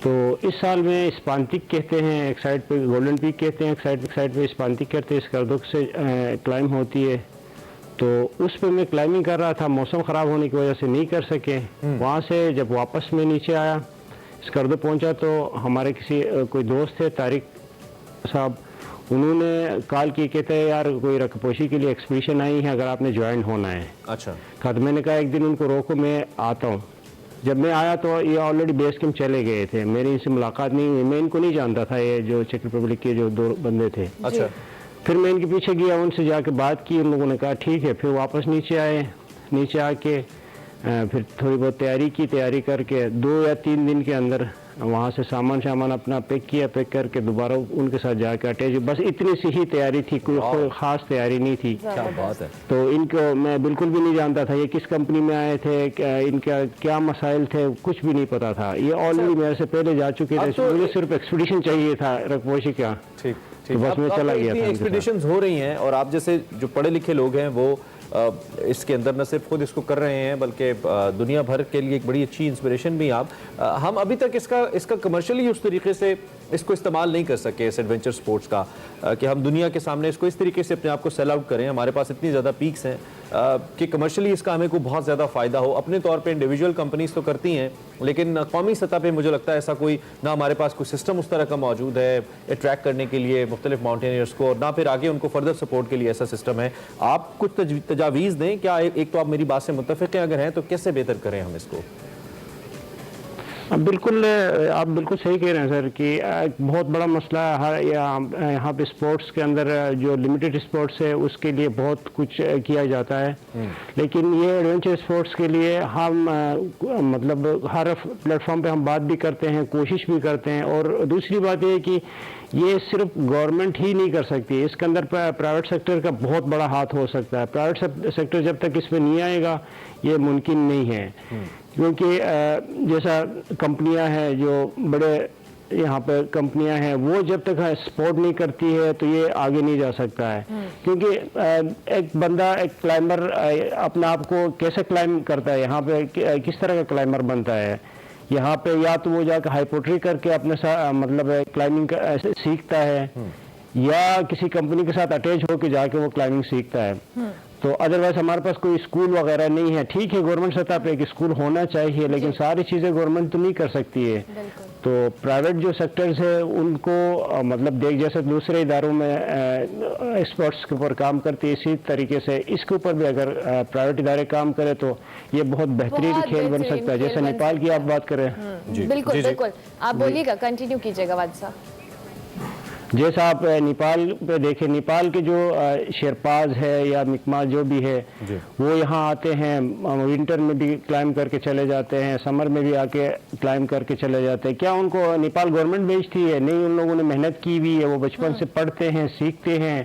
तो इस साल में स्पांतिक कहते हैं, एक साइड पे गोल्डन पीक कहते हैं, एक साइड पे स्पांतिक कहते हैं, स्कर्दो से क्लाइम होती है। तो उस पे मैं क्लाइंबिंग कर रहा था, मौसम ख़राब होने की वजह से नहीं कर सके। वहाँ से जब वापस मैं नीचे आया, स्कर्दो पहुँचा, तो हमारे किसी कोई दोस्त थे तारिक साहब, उन्होंने कॉल की, कहते हैं यार कोई रकपोशी के लिए एक्सपीडिशन आई है, अगर आपने ज्वाइन होना है। अच्छा। कहा, तो मैंने कहा एक दिन उनको रोको, मैं आता हूँ। जब मैं आया तो ये ऑलरेडी बेस कैंप चले गए थे, मेरी इनसे मुलाकात नहीं हुई, मैं इनको नहीं जानता था, ये जो चेक रिपब्लिक के जो 2 बंदे थे। अच्छा। फिर मैं इनके पीछे गया, उनसे जाके बात की, उन लोगों ने कहा ठीक है। फिर वापस नीचे आए, नीचे आके फिर थोड़ी बहुत तैयारी करके 2 या 3 दिन के अंदर वहाँ से सामान अपना पैक किया, पैक करके दोबारा उनके साथ जाके अटैच। बस इतनी सी ही तैयारी थी, कोई ख़ास तैयारी नहीं थी। क्या बात है। तो इनको मैं बिल्कुल भी नहीं जानता था, ये किस कंपनी में आए थे, इनका क्या मसाइल थे, कुछ भी नहीं पता था। ये ऑलरेडी मेरे से पहले जा चुके थे, तो मुझे सिर्फ एक्सपीडिशन चाहिए था रकपोशी का। ठीक। तो बस मैं चला गया था। एक्सपीडिशंस हो रही हैं और आप जैसे जो पढ़े लिखे लोग हैं वो इसके अंदर न सिर्फ खुद इसको कर रहे हैं बल्कि दुनिया भर के लिए एक बड़ी अच्छी इंस्पिरेशन भी आप। हम अभी तक इसका कमर्शियली उस तरीके से इसको इस्तेमाल नहीं कर सके इस एडवेंचर स्पोर्ट्स का, कि हम दुनिया के सामने इसको इस तरीके से अपने आप को सेल आउट करें। हमारे पास इतनी ज़्यादा पीक्स हैं कि कमर्शियली इसका हमें को बहुत ज़्यादा फ़ायदा हो। अपने तौर पे इंडिविजुअल कंपनीज तो करती हैं, लेकिन कौमी सतह पे मुझे लगता है ऐसा कोई ना हमारे पास कोई सिस्टम उस तरह का मौजूद है अट्रैक्ट करने के लिए मुख्तलिफ माउंटेनियर्स को, और ना फिर आगे उनको फर्दर सपोर्ट के लिए ऐसा सिस्टम है। आप कुछ तजावीज़ दें क्या? एक तो आप मेरी बात से मुत्तफ़िक़ हैं, अगर हैं तो कैसे बेहतर करें हम इसको? बिल्कुल, आप बिल्कुल सही कह रहे हैं सर कि एक बहुत बड़ा मसला है यहाँ पे स्पोर्ट्स के अंदर, जो लिमिटेड स्पोर्ट्स है उसके लिए बहुत कुछ किया जाता है, लेकिन ये एडवेंचर स्पोर्ट्स के लिए हम मतलब हर प्लेटफॉर्म पे हम बात भी करते हैं, कोशिश भी करते हैं। और दूसरी बात ये है कि ये सिर्फ गवर्नमेंट ही नहीं कर सकती, इसके अंदर प्राइवेट सेक्टर का बहुत बड़ा हाथ हो सकता है। प्राइवेट सेक्टर जब तक इसमें नहीं आएगा ये मुमकिन नहीं है, क्योंकि जैसा कंपनियां हैं, जो बड़े यहाँ पे कंपनियां हैं, वो जब तक सपोर्ट नहीं करती है तो ये आगे नहीं जा सकता है। क्योंकि एक बंदा, एक क्लाइंबर अपने आप को कैसे क्लाइंब करता है, यहाँ पे किस तरह का क्लाइंबर बनता है, यहाँ पे या तो वो जाकर हाइपोट्री करके अपने साथ मतलब क्लाइंबिंग सीखता है, या किसी कंपनी के साथ अटैच होकर जाके वो क्लाइंबिंग सीखता है। तो अदरवाइज हमारे पास कोई स्कूल वगैरह नहीं है। ठीक है, गवर्नमेंट सतह पे एक स्कूल होना चाहिए, लेकिन सारी चीज़ें गवर्नमेंट तो नहीं कर सकती है। तो प्राइवेट जो सेक्टर्स है उनको मतलब देख, जैसे दूसरे इदारों में एक्सपर्ट्स के ऊपर काम करती है, इसी तरीके से इसके ऊपर भी अगर प्राइवेट इदारे काम करें तो ये बहुत बेहतरीन खेल बन सकता है। जैसे नेपाल की आप बात करें। बिल्कुल बिल्कुल, आप बोलिएगा, कंटिन्यू कीजिएगा वाद साहब। जैसा आप नेपाल पे देखें, नेपाल के जो शेरपाज है या मिकमा जो भी है वो यहाँ आते हैं, विंटर में भी क्लाइम करके चले जाते हैं, समर में भी आके क्लाइम करके चले जाते हैं। क्या उनको नेपाल गवर्नमेंट भेजती है? नहीं, उन लोगों ने मेहनत की हुई है, वो बचपन से पढ़ते हैं, सीखते हैं,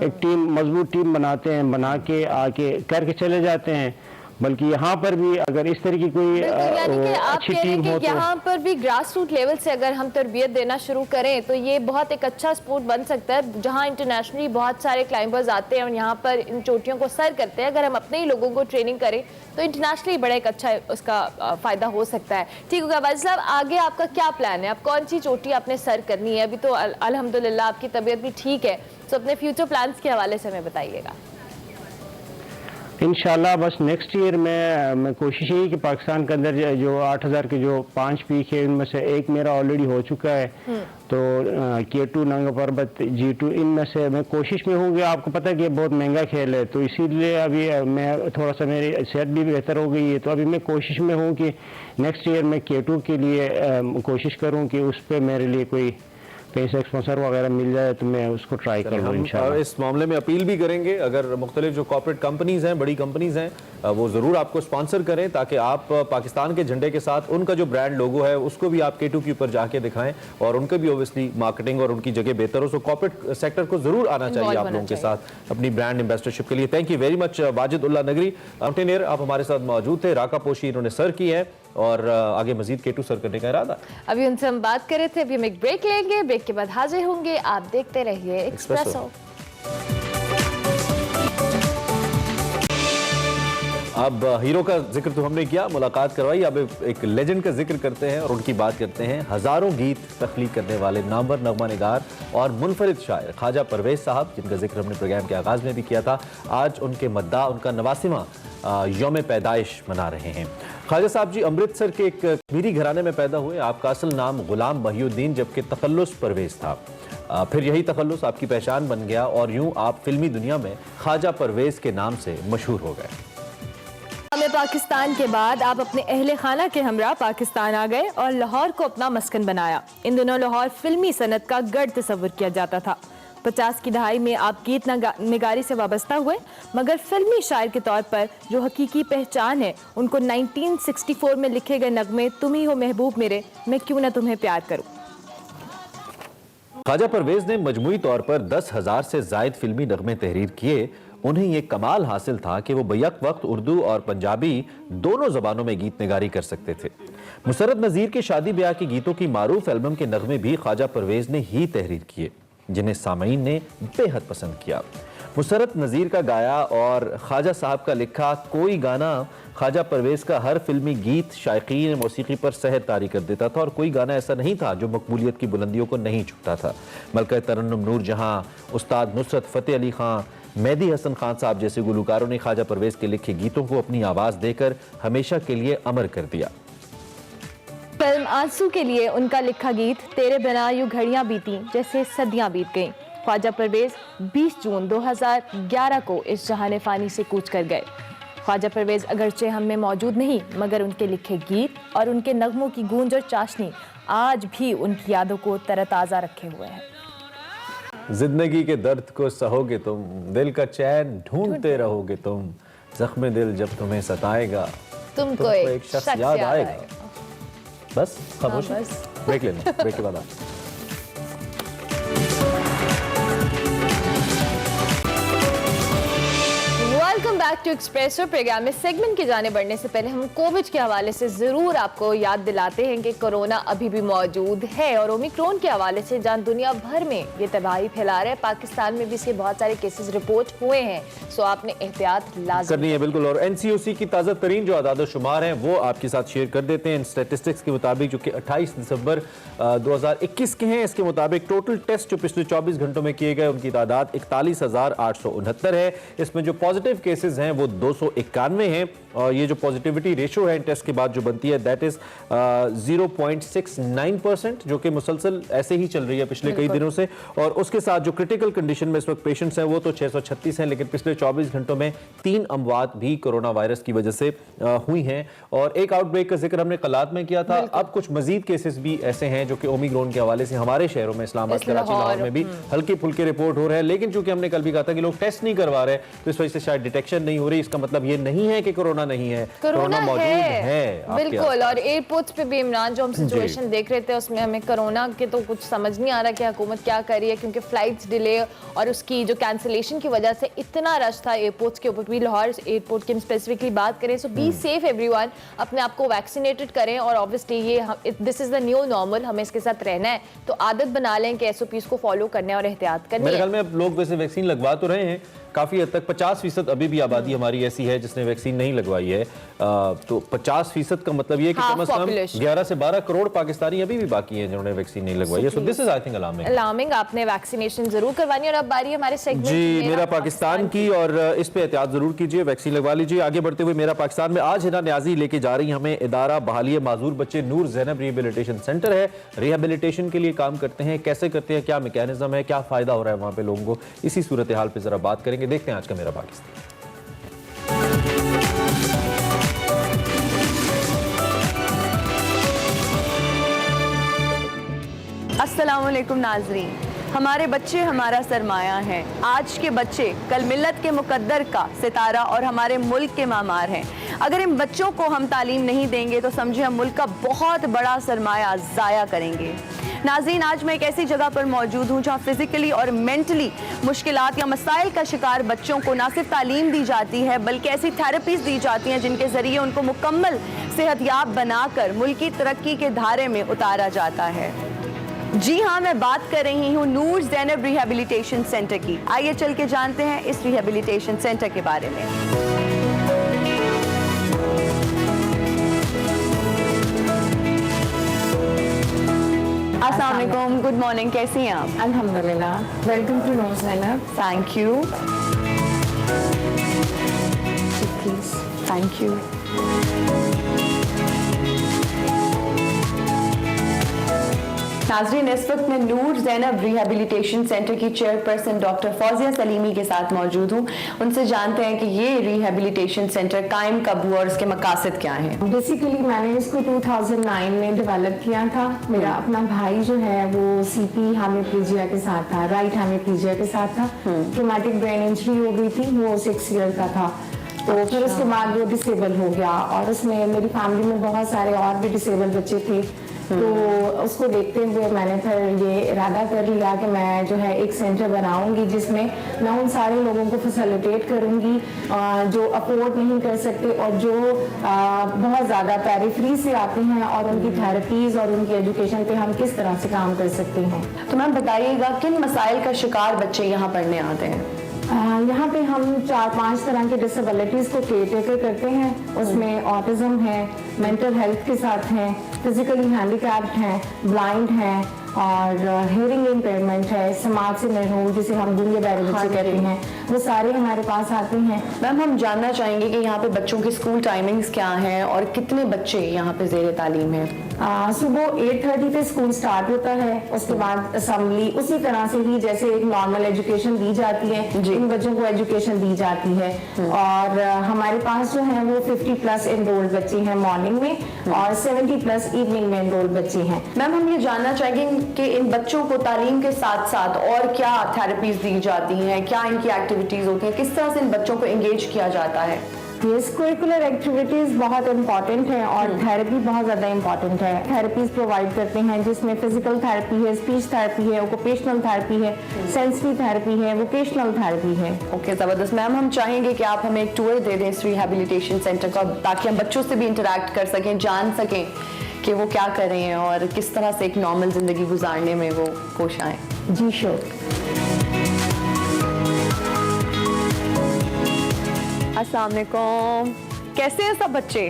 एक टीम, मजबूत टीम बनाते हैं, बना के आके करके चले जाते हैं। बल्कि यहाँ पर भी अगर इस तरह की कोई अच्छी टीम हो तो यहाँ पर भी ग्रास रूट लेवल से अगर हम तरबियत देना शुरू करें तो ये बहुत एक अच्छा स्पोर्ट बन सकता है, जहाँ इंटरनेशनली बहुत सारे क्लाइंबर्स आते हैं और यहाँ पर इन चोटियों को सर करते हैं। अगर हम अपने ही लोगों को ट्रेनिंग करें तो इंटरनेशनली बड़ा एक अच्छा उसका फायदा हो सकता है। ठीक होगा वाजिद साहब, आगे आपका क्या प्लान है? आप कौन सी चोटी आपने सर करनी है? अभी तो अल्हम्दुलिल्लाह आपकी तबीयत भी ठीक है, तो अपने फ्यूचर प्लान्स के हवाले से हमें बताइएगा। इंशाल्लाह बस नेक्स्ट ईयर मैं कोशिश यही कि पाकिस्तान के अंदर जो 8000 के जो 5 पीक है उनमें से एक मेरा ऑलरेडी हो चुका है। तो K2 नंगा पर्वत G2 इनमें से मैं कोशिश में हूँ कि आपको पता है कि ये बहुत महंगा खेल है, तो इसीलिए अभी मैं थोड़ा सा मेरी सेहत भी बेहतर हो गई है, तो अभी मैं कोशिश में हूँ कि नेक्स्ट ईयर मैं K2 के लिए कोशिश करूँ कि उस पर मेरे लिए कोई पैसे स्पॉन्सर वगैरह मिल जाए तो मैं उसको ट्राई करूँगा इंशाल्लाह। इस मामले में अपील भी करेंगे, अगर मुख्तलिफ जो कॉर्पोरेट कंपनीज हैं, बड़ी कंपनीज हैं, वो ज़रूर आपको स्पॉन्सर करें ताकि आप पाकिस्तान के झंडे के साथ उनका जो ब्रांड लोगो है उसको भी आप K2 के ऊपर जाके दिखाएं और उनके भी ओबियसली मार्केटिंग और उनकी जगह बेहतर हो। सो कॉर्पोरेट सेक्टर को ज़रूर आना चाहिए आप लोगों के साथ अपनी ब्रांड एम्बेसडरशिप के लिए। Thank you very much Wajid Ullah नगरी, माउंटेनियर, आप हमारे साथ मौजूद थे। राकापोशी इन्होंने सर की है और आगे मजीद K2 सर करने का इरादा। अभी उनसे हम बात कर रहे थे, अभी हम एक ब्रेक लेंगे, ब्रेक के बाद हाजिर होंगे। आप देखते रहिए एक्सप्रेसो। अब हीरो का जिक्र तो हमने किया, मुलाकात करवाई, अब एक लेजेंड का जिक्र करते हैं और उनकी बात करते हैं। हजारों गीत तख्लीक करने वाले नामवर नगमा निगार और मुनफरिद शायर ख्वाजा परवेज साहब, जिनका जिक्र हमने प्रोग्राम के आगाज में भी किया था, आज उनके मद्दा उनका 89वां यौम पैदाइश मना रहे हैं। ख्वाजा साहब जी अमृतसर के एक कश्मीरी घराने में पैदा हुए। आपका असल नाम गुलाम बहिउद्दीन जबकि तखल्लुस परवेज था। फिर यही तखल्लुस आपकी पहचान बन गया और यूं आप फिल्मी दुनिया में ख्वाजा परवेज के नाम से मशहूर हो गए। पाकिस्तान के बाद आप अपने अहले खाना के हमरा पाकिस्तान आ गए और लाहौर को अपना मस्कन बनाया। इन दिनों लाहौर फिल्मी सनत का गढ़ तस्वुर किया जाता था। 50 की दहाई में आप गीत निगारी से वाबस्ता हुए, मगर फिल्मी शायर के तौर पर जो हकीकी पहचान है उनको 1964 में लिखे गए नगमे तुम ही हो महबूब मेरे, मैं क्यों ना तुम्हें प्यार करूं। ख्वाजा परवेज ने मजमूई तौर पर 10,000 से जायद फिल्मी नगमे तहरीर किए। उन्हें यह कमाल हासिल था कि वो बैक वक्त उर्दू और पंजाबी दोनों जबानों में गीत निगारी कर सकते थे। मुसर्रत नज़ीर के शादी ब्याह के गीतों की मारूफ एल्बम के नगमे भी ख्वाजा परवेज ने ही तहरीर किए, जिन्हें सामीन ने बेहद पसंद किया। मुसर्रत नज़ीर का गाया और ख्वाजा साहब का लिखा कोई गाना ख्वाजा परवेज का हर फिल्मी गीत शायकीन मौसीकी पर सहर तारी कर देता था और कोई गाना ऐसा नहीं था जो मकबूलियत की बुलंदियों को नहीं छूता था। मलका तरन्नुम नूर जहां, उस्ताद नुसरत फ़तेह अली खां, मेहदी हसन खान साहब जैसे गुलकारों ने ख्वाजा परवेज के लिखे गीतों को अपनी आवाज़ देकर हमेशा के लिए अमर कर दिया। फिल्म आंसू के लिए उनका लिखा गीत तेरे बिना यूं घड़ियां बीती जैसे सदियां बीत गईं। ख्वाजा परवेज 20 जून 2011 को इस जहाने फानी से कूच कर गए। ख्वाजा परवेज अगरचे हम में मौजूद नहीं, मगर उनके लिखे गीत और उनके नगमों की गूंज और चाशनी आज भी उनकी यादों को तरताज़ा रखे हुए हैं। जिंदगी के दर्द को सहोगे तुम, दिल का चैन ढूंढते रहोगे तुम, जख्म दिल जब तुम्हें सताएगा तुमको एक शख्स याद आएगा। बस खामोश, बस। ब्रेक लेना, ब्रेक के बाद आप welcome back to Expresso programme में सेगमेंट के जाने बढ़ने से पहले हम कोविड के हवाले से जरूर आपको याद दिलाते हैं कि कोरोना अभी भी मौजूद है और ओमिक्रॉन के हवाले से जहां दुनिया भर में ये तबाही फैला रहा है, पाकिस्तान में भी इसके बहुत सारे केसेस रिपोर्ट हुए हैं। सो आपने एहतियात लाज़िम करनी है बिल्कुल। और एनसीओसी की ताज़ा तरीन जो आदाद शुमार हैं वो आपके साथ शेयर कर देते हैं। स्टैटिस्टिक्स के मुताबिक जो कि 28 दिसंबर 2021 के हैं, इसके मुताबिक टोटल टेस्ट जो पिछले 24 घंटों में किए गए उनकी तादाद 41,869 है। इसमें जो पॉजिटिव केसेस हैं वो 291 हैं और ये जो पॉजिटिविटी रेशो है टेस्ट के बाद जो बनती है दैट इज 0.69%, जो कि मुसलसल ऐसे ही चल रही है पिछले कई दिनों से। और उसके साथ जो क्रिटिकल कंडीशन में इस वक्त पेशेंट्स हैं वो तो 636 हैं, लेकिन पिछले 24 घंटों में 3 अमवात भी कोरोना वायरस की वजह से हुई हैं। और एक आउटब्रेक का जिक्र हमने कलात में किया था। अब कुछ मजीद केसेस भी ऐसे हैं जो कि ओमिक्रॉन के हवाले से हमारे शहरों में इस्लामाबाद, कराची, लाहौर में भी हल्के फुल्के रिपोर्ट हो रहे हैं। लेकिन चूंकि हमने कल भी कहा था कि लोग टेस्ट नहीं करवा रहे तो इस वजह से शायद डिटेक्शन नहीं हो रही। इसका मतलब ये नहीं है कि कोरोना नहीं है, कोरोना मौजूद है बिल्कुल। और एयरपोर्ट्स पे भी इमरान जो हम सिचुएशन देख रहे थे उसमें हमें कोरोना के तो कुछ समझ नहीं आ रहा कि हुकूमत क्या कर रही है, क्योंकि फ्लाइट्स डिले और उसकी जो कैंसिलेशन की वजह से इतना रश था एयरपोर्ट्स के ऊपर भी। लाहौर एयरपोर्ट की हम स्पेसिफिकली बात करें, सो बी सेफ एवरीवन, अपने आप को वैक्सीनेटेड करें और ऑब्वियसली ये this is the new normal, हमें इसके साथ रहना है तो आदत बना लें कि एसओपीज को फॉलो करने और एहतियात करनी है। मेरे ख्याल में अब लोग वैसे वैक्सीन लगवा तो रहे हैं काफी हद तक। 50% अभी भी आबादी हमारी ऐसी है जिसने वैक्सीन नहीं लगवाई है। तो 50% का मतलब ये कि कम से कम 11 से 12 करोड़ पाकिस्तानी अभी भी बाकी हैं जिन्होंने वैक्सीन नहीं लगवाई है। So this is I think alarming. आपने वैक्सीनेशन जरूर करवानी है। और अब बारी हमारे सेगमेंट जी मेरा पाकिस्तान की, और इस पे एहतियात जरूर कीजिए, वैक्सीन लगवा लीजिए। आगे बढ़ते हुए मेरा पाकिस्तान में आज हिना न्याजी लेके जा रही हमें इदारा बहाली माजूर बच्चे नूर ज़ैनब रिहेबिलिटेशन सेंटर है। रिहेबिलिटेशन के लिए काम करते हैं, कैसे करते हैं, क्या मैकेनिज्म है, क्या फायदा हो रहा है वहां पे लोगों को, इसी सूरत हाल पे जरा बात करेंगे। देखते हैं आज का मेरा पाकिस्तान। अस्सलाम वालेकुम नाज़रीन, हमारे बच्चे हमारा सरमाया हैं। आज के बच्चे कल मिल्लत के मुकद्दर का सितारा और हमारे मुल्क के मामार हैं। अगर इन बच्चों को हम तालीम नहीं देंगे तो समझे हम मुल्क का बहुत बड़ा सरमाया ज़ाया करेंगे। नाज़रीन, आज मैं एक ऐसी जगह पर मौजूद हूँ जहाँ फिज़िकली और मेंटली मुश्किलात या मसाइल का शिकार बच्चों को ना सिर्फ तालीम दी जाती है बल्कि ऐसी थेरेपीज़ दी जाती हैं जिनके ज़रिए उनको मुकम्मल सेहतयाब बनाकर मुल्क की तरक्की के धारे में उतारा जाता है। जी हाँ, मैं बात कर रही हूँ नूर ज़ैनब रिहेबिलिटेशन सेंटर की। आइए चल के जानते हैं इस रिहेबिलिटेशन सेंटर के बारे में। अस्सलाम वालेकुम, गुड मॉर्निंग, कैसी हैं आप? अल्हम्दुलिल्लाह, welcome to Noor Zainab. Thank you, please. Thank you. नाज़रीन, इस वक्त मैं नूर ज़ैनब रिहैबिलिटेशन सेंटर की चेयरपर्सन डॉक्टर फौजिया सलीमी के साथ मौजूद हूँ। उनसे जानते हैं कि ये रिहैबिलिटेशन सेंटर कायम कब हुआ और इसके मकासद क्या हैं। बेसिकली मैंने इसको 2009 में डेवलप किया था। मेरा अपना भाई जो है वो CP हेमिप्लीजिया के साथ था, राइट हेमिप्लीजिया के साथ था। ट्रॉमेटिक ब्रेन इंजरी हो गई थी, वो 6 ईयर का था। तो फिर उसके बाद वो डिसेबल हो गया और उसमें मेरी फैमिली में बहुत सारे और भी डिसेबल बच्चे थे। तो उसको देखते हुए मैंने फिर ये इरादा कर लिया कि मैं जो है एक सेंटर बनाऊंगी जिसमें मैं उन सारे लोगों को फैसिलिटेट करूंगी जो अफोर्ड नहीं कर सकते और जो बहुत ज़्यादा पेरिफेरी से आते हैं, और उनकी थेरेपीज़ और उनकी एजुकेशन पे हम किस तरह से काम कर सकते हैं। तो मैम बताइएगा, किन मसाइल का शिकार बच्चे यहाँ पढ़ने आते हैं? यहाँ पे हम 4-5 तरह के डिसेबिलिटीज़ को केयर करते हैं। उसमें ऑटिज्म है, मेंटल हेल्थ के साथ हैं, फिजिकली हैंडीकैप्ड हैं, ब्लाइंड हैं और हियरिंग इम्पेयरमेंट है, समाज से महरूम जिसे हम गूंगे बहरे बच्चे कहते हैं, वो सारे हमारे पास आते हैं। मैम हम जानना चाहेंगे कि यहाँ पे बच्चों की स्कूल टाइमिंग्स क्या हैं और कितने बच्चे यहाँ पे ज़ेरे तालीम हैं? सुबह 8:30 पे स्कूल स्टार्ट होता है, उसके बाद असेंबली उसी तरह से ही जैसे एक नॉर्मल एजुकेशन दी जाती है, इन बच्चों को एजुकेशन दी जाती है। और हमारे पास जो है वो 50+ एनरोल्ड बच्चे हैं मॉर्निंग में और 70+ इवनिंग में एनरोल्ड बच्चे हैं। मैम हम ये जानना चाहेंगे कि इन बच्चों को तालीम के साथ साथ और क्या थेरेपीज दी जाती हैं, क्या इनकी एक्टिविटीज होती हैं, किस तरह से इन बच्चों को एंगेज किया जाता है? ये करिकुलर एक्टिविटीज़ बहुत इंपॉर्टेंट है और थेरेपी बहुत ज़्यादा इंपॉर्टेंट है। थेरेपीज़ प्रोवाइड करते हैं जिसमें फिजिकल थेरेपी है, स्पीच थेरेपी है, ऑक्यूपेशनल थेरेपी है, सेंसरी थेरेपी है, वोकेशनल थेरेपी है। ओके, ज़बरदस्त। मैम हम चाहेंगे कि आप हमें एक टूर दे दें इस रिहैबिलिटेशन सेंटर का, ताकि हम बच्चों से भी इंटरेक्ट कर सकें, जान सकें कि वो क्या कर रहे हैं और किस तरह से एक नॉर्मल ज़िंदगी गुजारने में वो कोश आएँ। जी श्योर। अस्सलाम वालेकुम, कैसे हैं सब बच्चे?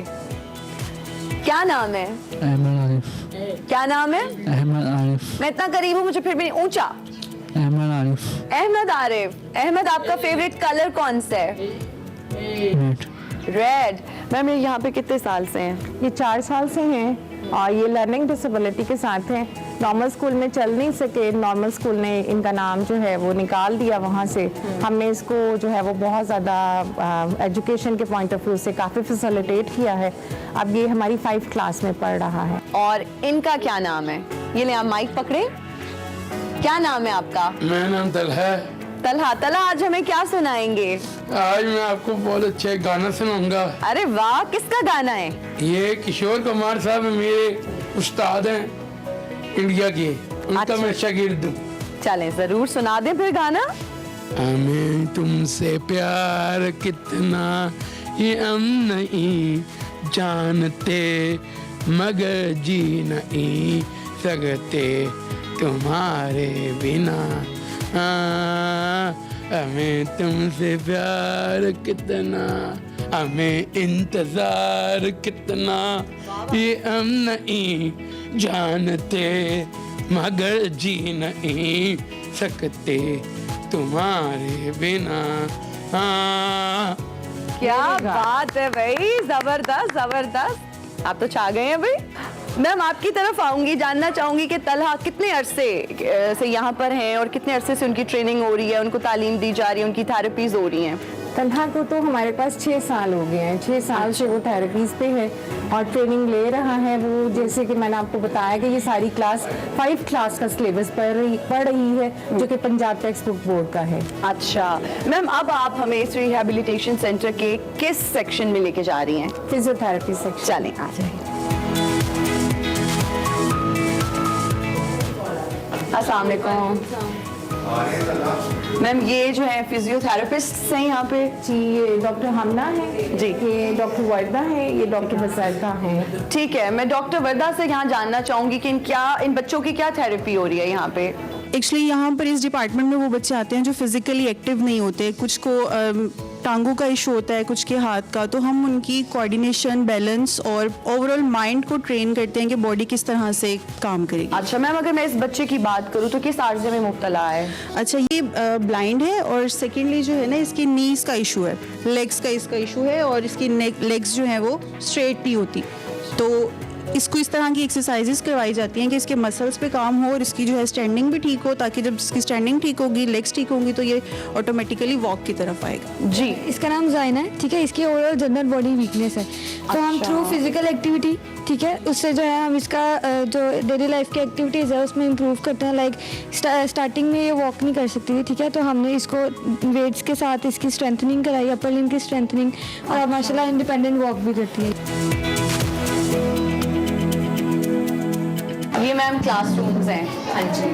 क्या नाम है? अहमद आरिफ। क्या नाम है? अहमद आरिफ। मैं इतना करीब हूँ, मुझे फिर भी नहीं ऊंचा। अहमद आरिफ। अहमद आरिफ। अहमद, आपका फेवरेट कलर कौन सा है? रेड। रेड। मैम ये यहाँ पे कितने साल से हैं? ये 4 साल से हैं और ये लर्निंग डिसेबिलिटी के साथ हैं। नॉर्मल स्कूल में चल नहीं सके, नॉर्मल स्कूल ने इनका नाम जो है वो निकाल दिया वहाँ से। हमने इसको जो है वो बहुत ज़्यादा एजुकेशन के पॉइंट ऑफ व्यू से काफ़ी फैसिलिटेट किया है। अब ये हमारी 5th क्लास में पढ़ रहा है। और इनका क्या नाम है? ये ले, आप माइक पकड़े। क्या नाम है आपका? मेरा नाम तलहा है। तलहा। तलहा, आज हमें क्या सुनाएंगे? आज मैं आपको बहुत अच्छा एक गाना सुनाऊंगा। अरे वाह, किसका गाना है? ये किशोर कुमार साहब मेरे उस्ताद हैं इंडिया के, उनका अच्छा। मैं शागिर्द हूँ। चलें, जरूर सुना दें फिर गाना। हमें तुमसे प्यार कितना ये हम नहीं जानते, मगर जी नहीं सकते तुम्हारे बिना। हमें तुमसे प्यार कितना, हमें इंतजार कितना, ये हम नहीं जानते, मगर जी नहीं सकते तुम्हारे बिना। क्या बात है भाई, जबरदस्त जबरदस्त। आप तो छा गए हैं भाई। मैम आपकी तरफ आऊंगी, जानना चाहूंगी कि तलहा कितने अरसे से यहाँ पर हैं और कितने अरसे से उनकी ट्रेनिंग हो रही है, उनको तालीम दी जा रही है, उनकी थेरेपीज हो रही हैं? तलहा को तो हमारे पास 6 साल हो गए हैं। 6 साल से वो थेरेपीज पे है और ट्रेनिंग ले रहा है वो। जैसे कि मैंने आपको बताया कि ये सारी क्लास 5th क्लास का सिलेबस पढ़ रही है जो कि पंजाब टेक्स्ट बुक बोर्ड का है। अच्छा मैम, अब आप हमें इस रिहैबिलिटेशन सेंटर के किस सेक्शन में लेके जा रही हैं? Physiotherapy section. चलें, आ जाइए। अस्सलाम वालेकुम मैम, ये जो है फिजियोथेरेपिस्ट हैं यहाँ पे? जी, ये डॉक्टर हमना है जी, ये डॉक्टर वर्दा है, ये डॉक्टर बसरता है। ठीक है, मैं डॉक्टर वर्दा से यहाँ जानना चाहूँगी कि इन बच्चों की क्या थेरेपी हो रही है यहाँ पे? एक्चुअली यहाँ पर इस डिपार्टमेंट में वो बच्चे आते हैं जो फिजिकली एक्टिव नहीं होते, कुछ को टांगों का इशू होता है, कुछ के हाथ का, तो हम उनकी कोऑर्डिनेशन, बैलेंस और ओवरऑल माइंड को ट्रेन करते हैं कि बॉडी किस तरह से काम करेगी। अच्छा मैम, अगर मैं इस बच्चे की बात करूँ तो किस आर्जे में मुब्तला है? अच्छा, ये ब्लाइंड है और सेकेंडली जो है ना, इसकी नीज का इशू है, लेग्स का इसका इशू है और इसकी लेग्स जो है वो स्ट्रेट नहीं होती। तो इसको इस तरह की एक्सरसाइजेस करवाई जाती हैं कि इसके मसल्स पे काम हो और इसकी जो है स्टैंडिंग भी ठीक हो, ताकि जब इसकी स्टैंडिंग ठीक होगी, लेग्स ठीक होंगी, तो ये ऑटोमेटिकली वॉक की तरफ आएगा। जी, इसका नाम जाइना है, ठीक है। इसकी ओवरऑल जनरल बॉडी वीकनेस है, तो हम थ्रू फिजिकल एक्टिविटी, ठीक है, उससे जो है हम इसका जो डेली लाइफ की एक्टिविटीज़ है उसमें इम्प्रूव करते हैं। लाइक स्टार्टिंग में ये वॉक नहीं कर सकती थी, ठीक है, तो हमने इसको वेट्स के साथ इसकी स्ट्रेंथनिंग कराई, अपर लिम्ब की स्ट्रेंथनिंग, और माशाल्लाह इंडिपेंडेंट वॉक भी करती है। ये मैम क्लासरूम्स हैं। हाँ जी,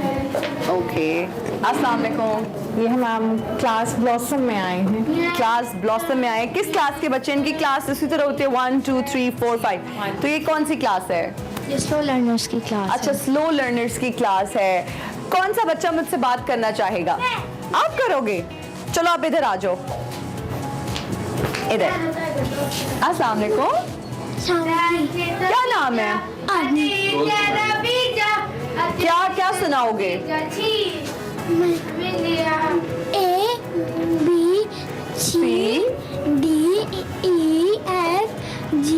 ओके। अस्सलाम वालेकुम। ये हम क्लास ब्लॉसम में आए हैं। क्लास ब्लॉसम में आए, किस क्लास के बच्चे? इनकी क्लास इसी तरह होती है 1 2 3 4 5, तो ये कौन सी क्लास है? ये स्लो लर्नर्स की क्लास। अच्छा, स्लो लर्नर्स की क्लास है। कौन सा बच्चा मुझसे बात करना चाहेगा? आप करोगे? चलो आप इधर आ जाओ, इधर। अस्सलाम वालेकुम, क्या नाम है? क्या क्या सुनाओगे? A B C D E F G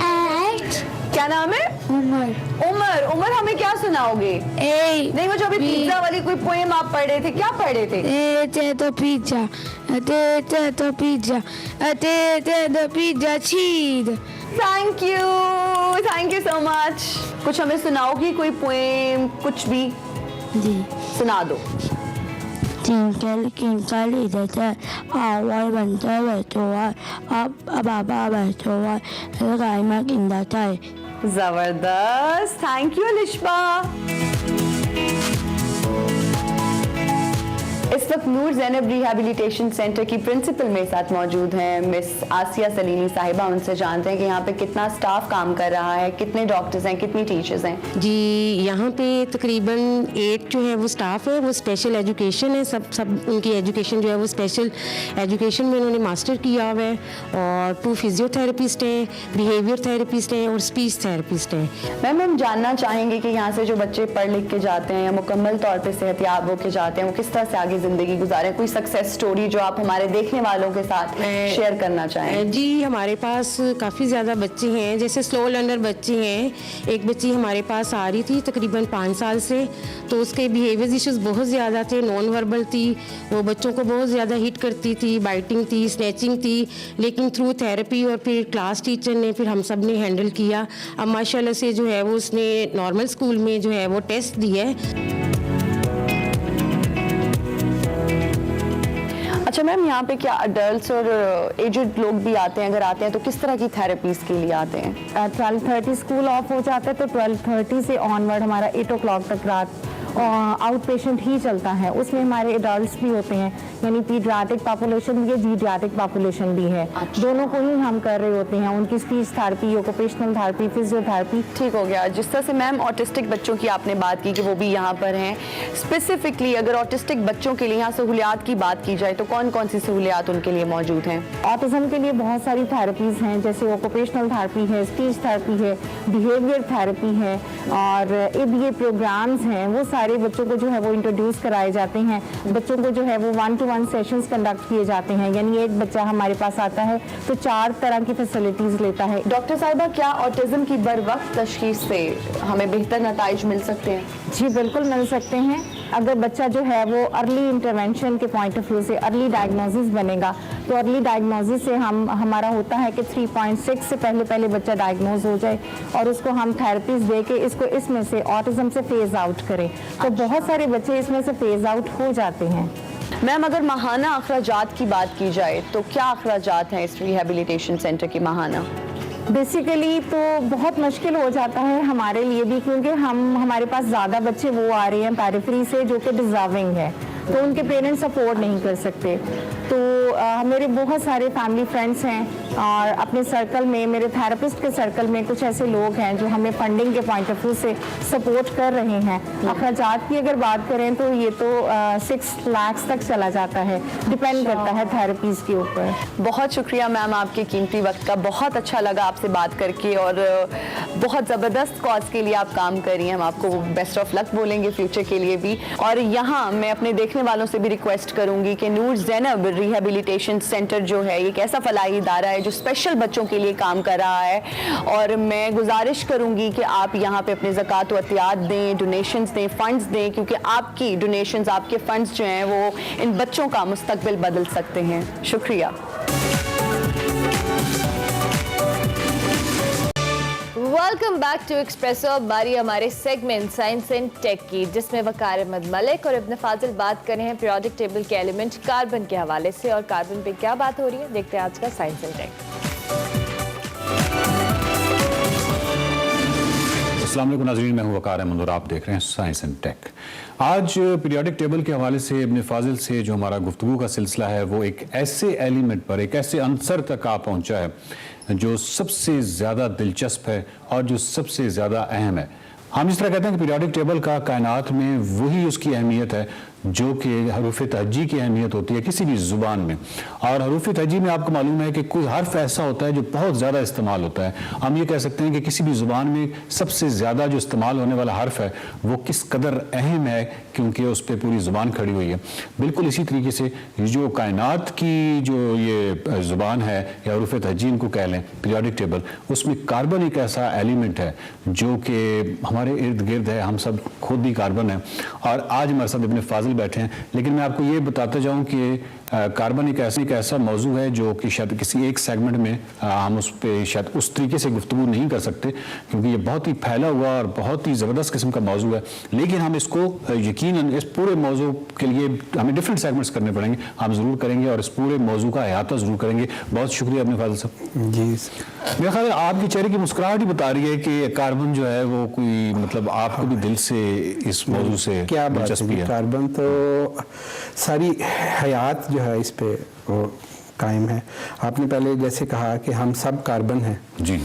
H। क्या नाम है? उमर। उमर। उमर, हमें क्या सुनाओगे? नहीं, वो जो अभी पिज्जा वाली कोई पोएम आप पढ़ रहे थे, क्या पढ़ रहे थे? ते तो पिज्जा, ते तो पिज्जा, ते तो पिज्जा चीज। Thank you so much. कुछ हमें सुनाओगी, कोई पोएम, कुछ भी? जी, सुना दो। Twinkle twinkle little star, how I wonder where to up above where to the guy in the sky. जबरदस्त, थैंक यू लिशबा। इस वक्त नूर ज़ैनब रिहैबिलिटेशन सेंटर की प्रिंसिपल मेरे साथ मौजूद हैं, मिस आसिया सलीमी साहिबा। उनसे जानते हैं कि यहाँ पे कितना स्टाफ काम कर रहा है, कितने डॉक्टर्स हैं, कितनी टीचर्स हैं। जी, यहाँ पे तकरीबन 8 जो है वो स्टाफ है, वो स्पेशल एजुकेशन है, सब उनकी एजुकेशन जो है वो स्पेशल एजुकेशन में उन्होंने मास्टर किया हुआ है, और 2 फिजियोथेरेपिस्ट हैं, बिहेवियर थेरेपिस्ट हैं और स्पीच थेरेपिस्ट हैं। मैम, हम जानना चाहेंगे कि यहाँ से जो बच्चे पढ़ लिख के जाते हैं या मुकम्मल तौर पर सेहतयाब होकर जाते हैं, वो किस तरह से आगे जिंदगी गुजारे? कोई सक्सेस स्टोरी जो आप हमारे देखने वालों के साथ शेयर करना चाहें? जी, हमारे पास काफ़ी ज़्यादा बच्चे हैं, जैसे स्लो लर्नर बच्चे हैं। एक बच्ची हमारे पास आ रही थी तकरीबन 5 साल से, तो उसके बिहेवियर इश्यूज बहुत ज़्यादा थे, नॉन वर्बल थी, वो बच्चों को बहुत ज़्यादा हिट करती थी, बाइटिंग थी, स्नैचिंग थी, लेकिन थ्रू थेरेपी और फिर क्लास टीचर ने, फिर हम सब ने हैंडल किया। अब माशाल्लाह से जो है वो उसने नॉर्मल स्कूल में जो है वो टेस्ट दिया है। अच्छा मैम, यहाँ पे क्या अडल्ट्स और एजड लोग भी आते हैं? अगर आते हैं तो किस तरह की थेरेपीज के लिए आते हैं? 12:30 स्कूल ऑफ हो जाता है, तो 12:30 से ऑनवर्ड हमारा 8 o'clock तक रात आउट पेशेंट ही चलता है। उसमें हमारे एडल्ट्स भी होते हैं, यानी पीडियाट्रिक पॉपुलेशन भी है, जीडियाट्रिक पॉपुलेशन भी है। दोनों को ही हम कर रहे होते हैं, उनकी speech therapy, occupational therapy, physiotherapy. ठीक हो गया। जिस तरह से मैम ऑटिस्टिक बच्चों की आपने बात की कि वो भी यहाँ पर हैं, स्पेसिफिकली अगर ऑटिस्टिक बच्चों के लिए यहाँ सहूलियात की बात की जाए तो कौन कौन सी सहूलियात उनके लिए मौजूद हैं? ऑटिज्म के लिए बहुत सारी थेरेपीज हैं, जैसे ऑक्यूपेशनल थेरेपी है, स्पीच थेरेपी है, बिहेवियर थेरेपी है, और ABA प्रोग्राम्स हैं। वो सारे बच्चों को जो है वो इंट्रोड्यूस कराए जाते हैं। बच्चों को जो है वो 1-to-1 सेशंस कंडक्ट किए जाते हैं, यानी एक बच्चा हमारे पास आता है तो 4 तरह की फैसिलिटीज लेता है। डॉक्टर साहिबा, क्या ऑटिज्म की बर वक्त तशखीस से हमें बेहतर नताइज मिल सकते हैं? जी बिल्कुल मिल सकते हैं। अगर बच्चा जो है वो अर्ली इंटरवेंशन के पॉइंट ऑफ व्यू से अर्ली डायग्नोसिस बनेगा, तो अर्ली डायग्नोसिस से हमारा होता है कि 3.6 से पहले बच्चा डायग्नोज हो जाए और उसको हम थेरेपीज दे के इसको इसमें से ऑटिज्म से फेज आउट करें, तो बहुत सारे बच्चे इसमें से फेज आउट हो जाते हैं। मैम, अगर माहाना अखराजात की बात की जाए तो क्या अखराजात हैं इस रिहैबिलिटेशन सेंटर के माहाना? बेसिकली तो बहुत मुश्किल हो जाता है हमारे लिए भी, क्योंकि हमारे पास ज़्यादा बच्चे वो आ रहे हैं पेरिफेरी से जो कि डिजर्विंग है, तो उनके पेरेंट्स अफोर्ड नहीं कर सकते। तो मेरे बहुत सारे फैमिली फ्रेंड्स हैं और अपने सर्कल में, मेरे थेरेपिस्ट के सर्कल में कुछ ऐसे लोग हैं जो हमें फंडिंग के पॉइंट ऑफ व्यू से सपोर्ट कर रहे हैं। अखराजात की अगर बात करें तो ये तो 6 लाख तक चला जाता है, डिपेंड करता है थेरेपीज के ऊपर। बहुत शुक्रिया मैम आपके कीमती वक्त का, बहुत अच्छा लगा आपसे बात करके और बहुत ज़बरदस्त कॉज के लिए आप काम कर रही हैं। हम आपको बेस्ट ऑफ लक बोलेंगे फ्यूचर के लिए भी। और यहाँ मैं अपने देखने वालों से भी रिक्वेस्ट करूंगी कि नूर ज़ैनब रिहेबिलिटेशन सेंटर जो है ये एक ऐसा फलाही इदारा है जो स्पेशल बच्चों के लिए काम कर रहा है और मैं गुजारिश करूंगी कि आप यहाँ पे अपने ज़कात व अतियात दें, डोनेशंस दें, फंड्स दें, क्योंकि आपकी डोनेशंस, आपके फंड्स जो हैं वो इन बच्चों का मुस्तकबिल बदल सकते हैं। शुक्रिया। Welcome back to Expresso. बारी हमारे सेगमेंट साइंस एंड टेक की, जिसमें वकार अहमद मलिक और इब्न फाजिल बात कर रहे हैं पीरियोडिक टेबल के एलिमेंट कार्बन के हवाले से। और कार्बन पे क्या बात हो रही है, देखते हैं आज का साइंस एंड टेक। अस्सलाम वालेकुम नाज़रीन, मैं हूं वकार अहमद और आप देख रहे हैं साइंस एंड टेक। आज पीरियोडिक टेबल के हवाले से इब्न फाजिल से जो हमारा गुफ्तगू का सिलसिला है वो एक ऐसे एलिमेंट पर, एक ऐसे अंसर तक आ पहुंचा है जो सबसे ज़्यादा दिलचस्प है और जो सबसे ज़्यादा अहम है। हम इस तरह कहते हैं कि पीरियोडिक टेबल का कायनात में वही उसकी अहमियत है जो कि हरूफ तहज्जी की अहमियत होती है किसी भी ज़ुबान में। और हरूफ तहज्जी में आपको मालूम है कि कोई हर्फ ऐसा होता है जो बहुत ज़्यादा इस्तेमाल होता है। हम ये कह सकते हैं कि किसी भी ज़ुबान में सबसे ज़्यादा जो इस्तेमाल होने वाला हर्फ है वो किस कदर अहम है, क्योंकि उस पर पूरी ज़ुबान खड़ी हुई है। बिल्कुल इसी तरीके से जो कायनात की जो ये ज़ुबान है या हरूफ तहज्जी इनको कह लें, पीरियोडिक टेबल, उसमें कार्बन एक ऐसा एलिमेंट है जो कि हमारे इर्द गिर्द है, हम सब खुद ही कार्बन है। और आज हमारे साथ इब्न फाजिल बैठे हैं, लेकिन मैं आपको ये बताता जाऊं कि कार्बन एक ऐसा मौजू है जो कि शायद किसी एक सेगमेंट में हम उस पर शायद उस तरीके से गुफ्तगू नहीं कर सकते, क्योंकि ये बहुत ही फैला हुआ और बहुत ही ज़बरदस्त किस्म का मौजू है। लेकिन हम इसको यकीनन इस पूरे मौजू के लिए हमें डिफरेंट सेगमेंट्स करने पड़ेंगे, हम ज़रूर करेंगे और इस पूरे मौजू का अहाता ज़रूर करेंगे। बहुत शुक्रिया अपने फाजिल साहब। जी, मेरा ख्याल है आपके चेहरे की मुस्कुराहट ही बता रही है कि कार्बन जो है वो कोई मतलब आपको भी दिल से इस मौजू से क्या दिलचस्पी है। कार्बन तो सारी हयात जो है इस पे वो कायम है। आपने पहले जैसे कहा कि हम सब कार्बन हैं जी,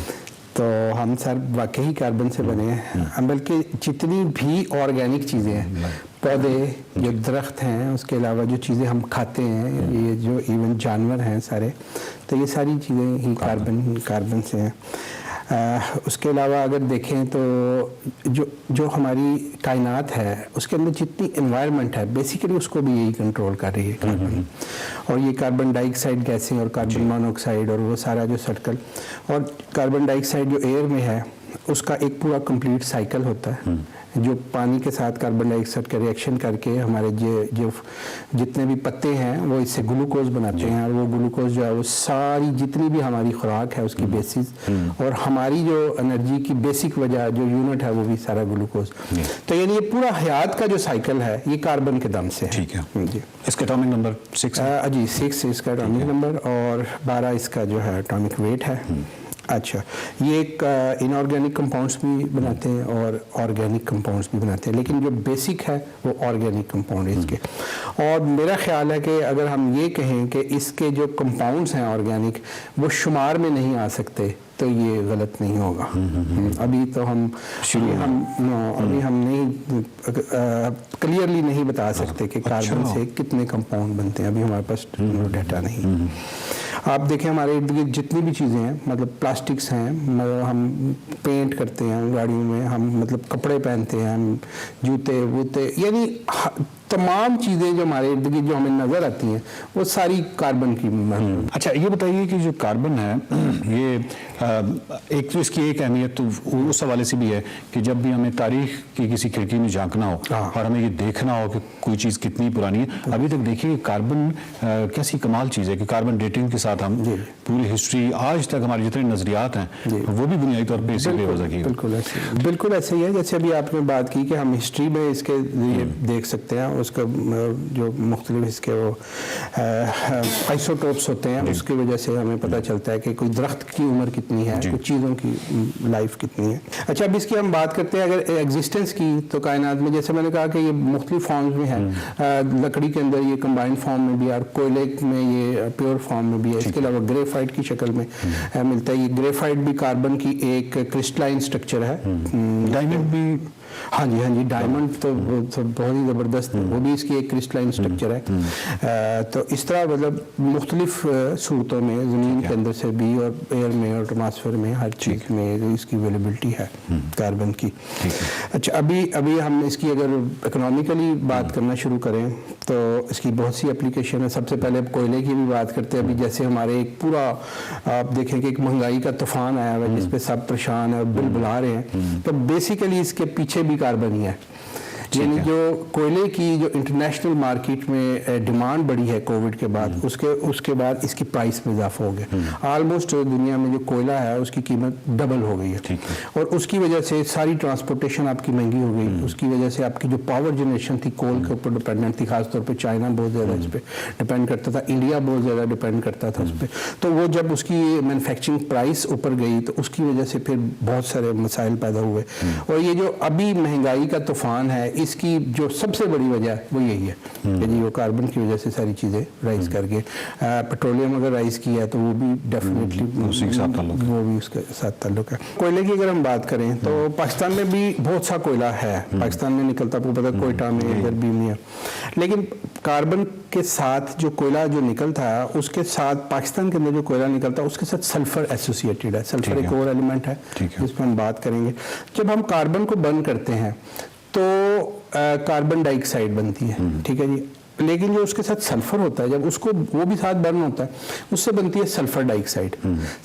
तो हम सब वाकई कार्बन से बने हैं। बल्कि जितनी भी ऑर्गेनिक चीज़ें हैं, पौधे, जो दरख्त हैं, उसके अलावा जो चीज़ें हम खाते हैं, ये जो इवन जानवर हैं सारे, तो ये सारी चीज़ें ही कार्बन से हैं। उसके अलावा अगर देखें तो जो हमारी कायनात है उसके अंदर जितनी एनवायरनमेंट है बेसिकली उसको भी यही कंट्रोल कर रही है कार्बन। और ये कार्बन डाइऑक्साइड गैसें और कार्बन मोनोऑक्साइड और वो सारा जो सर्कल, और कार्बन डाइऑक्साइड जो एयर में है उसका एक पूरा कंप्लीट साइकिल होता है जो पानी के साथ कार्बन डाइऑक्साइड का रिएक्शन करके हमारे जो जितने भी पत्ते हैं वो इससे ग्लूकोज बनाते हैं, और वो ग्लूकोज जो है वो सारी जितनी भी हमारी खुराक है उसकी बेसिस, और हमारी जो एनर्जी की बेसिक वजह जो यूनिट है वो भी सारा ग्लूकोज। तो यानी ये पूरा हयात का जो साइकिल है ये कार्बन के दम से है। ठीक है जी। इसका एटॉमिक नंबर 6 जी, 6 इसका एटॉमिक नंबर और 12 इसका जो है एटॉमिक वेट है। अच्छा, ये एक इनऑर्गेनिक कंपाउंड्स भी बनाते हैं और ऑर्गेनिक कंपाउंड्स भी बनाते हैं, लेकिन जो बेसिक है वो ऑर्गेनिक कंपाउंड है इसके। और मेरा ख्याल है कि अगर हम ये कहें कि इसके जो कंपाउंड्स हैं ऑर्गेनिक वो शुमार में नहीं आ सकते तो ये गलत नहीं होगा। अभी तो हम नहीं क्लियरली नहीं बता सकते कि कार्बन से कितने कंपाउंड बनते हैं, अभी हमारे पास डाटा नहीं। आप देखें हमारे इर्द गिर्द जितनी भी चीज़ें हैं, मतलब प्लास्टिक्स हैं, मतलब हम पेंट करते हैं गाड़ियों में, हम मतलब कपड़े पहनते हैं, हम जूते वूते, यानी तमाम चीज़ें जो हमारे इर्द गिर्द जो हमें नज़र आती हैं वो सारी कार्बन की। अच्छा, ये बताइए कि जो कार्बन है ये एक तो इसकी एक अहमियत तो उस हवाले से भी है कि जब भी हमें तारीख की किसी खिड़की में झांकना हो और हमें ये देखना हो कि कोई चीज़ कितनी पुरानी है। अभी तक देखिए कार्बन कैसी कमाल चीज़ है कि कार्बन डेटिंग के साथ हम पूरी हिस्ट्री आज तक हमारे जितने नज़रियात हैं वो भी बुनियादी तौर पर इसी पे हो सके। बिल्कुल ऐसे ही है जैसे अभी आपने बात की कि हम हिस्ट्री में इसके देख सकते हैं। उसका जो मुख्तलिफ इसके वो आइसोटोप्स होते हैं, उसकी वजह से हमें पता चलता है कि कोई दरख्त की उम्र कितनी है, कुछ चीज़ों की लाइफ कितनी है। अच्छा, अब इसकी हम बात करते हैं अगर एग्जिस्टेंस की, तो कायनात में जैसे मैंने कहा कि ये मुख्तलिफ फॉर्म्स में है। लकड़ी के अंदर ये कंबाइंड फॉर्म में भी है और कोयले में ये प्योर फॉर्म में भी है। इसके अलावा ग्रेफाइट की शक्ल में मिलता है। ये ग्रेफाइट भी कार्बन की एक क्रिस्टलाइन स्ट्रक्चर है। डायमंड भी, हाँ जी, डायमंड तो बहुत ही ज़बरदस्त है, वो भी इसकी एक क्रिस्टलाइन स्ट्रक्चर है। तो इस तरह मतलब मुख्तलिफ सूरतों में ज़मीन के अंदर से भी और एयर में और एटमॉस्फेयर में हर चीज़ में इसकी अवेलेबिलिटी है कार्बन की। अच्छा, अभी हम इसकी अगर इकोनॉमिकली बात करना शुरू करें तो इसकी बहुत सी एप्लीकेशन है। सबसे पहले कोयले की भी बात करते हैं। अभी जैसे हमारे एक पूरा आप देखें कि एक महंगाई का तूफान आया हुआ है जिस पे सब परेशान है और बिल बुला रहे हैं, तो बेसिकली इसके पीछे भी कार्बन ही है। यानी जो कोयले की जो इंटरनेशनल मार्केट में डिमांड बढ़ी है कोविड के बाद, उसके बाद इसकी प्राइस में इजाफा हो गया। ऑलमोस्ट दुनिया में जो कोयला है उसकी कीमत डबल हो गई है और उसकी वजह से सारी ट्रांसपोर्टेशन आपकी महंगी हो गई। उसकी वजह से आपकी जो पावर जनरेशन थी कोल के ऊपर डिपेंडेंट थी, खासतौर पर चाइना बहुत ज़्यादा इस पर डिपेंड करता था, इंडिया बहुत ज़्यादा डिपेंड करता था उस पर। तो वो जब उसकी मैन्युफैक्चरिंग प्राइस ऊपर गई तो उसकी वजह से फिर बहुत सारे मसाइल पैदा हुए। और ये जो अभी महंगाई का तूफान है इसकी जो सबसे बड़ी वजह वो यही है कि जी वो कार्बन की वजह से सारी चीज़ें राइज करके, पेट्रोलियम अगर राइज किया तो वो भी डेफिनेटली वो भी उसके साथ ताल्लुक है। कोयले की अगर हम बात करें तो पाकिस्तान में भी बहुत सा कोयला है, पाकिस्तान में निकलता, आपको पता कोयटा में, इधर भी में, लेकिन कार्बन के साथ जो कोयला जो निकलता है उसके साथ पाकिस्तान के अंदर जो कोयला निकलता है उसके साथ सल्फर एसोसिएटेड है। सल्फर एक और एलिमेंट है जिस पर हम बात करेंगे। जब हम कार्बन को बर्न करते हैं तो कार्बन डाइऑक्साइड बनती है, ठीक है जी, लेकिन जो उसके साथ सल्फर होता है जब उसको वो भी साथ बर्न होता है उससे बनती है सल्फर डाइऑक्साइड।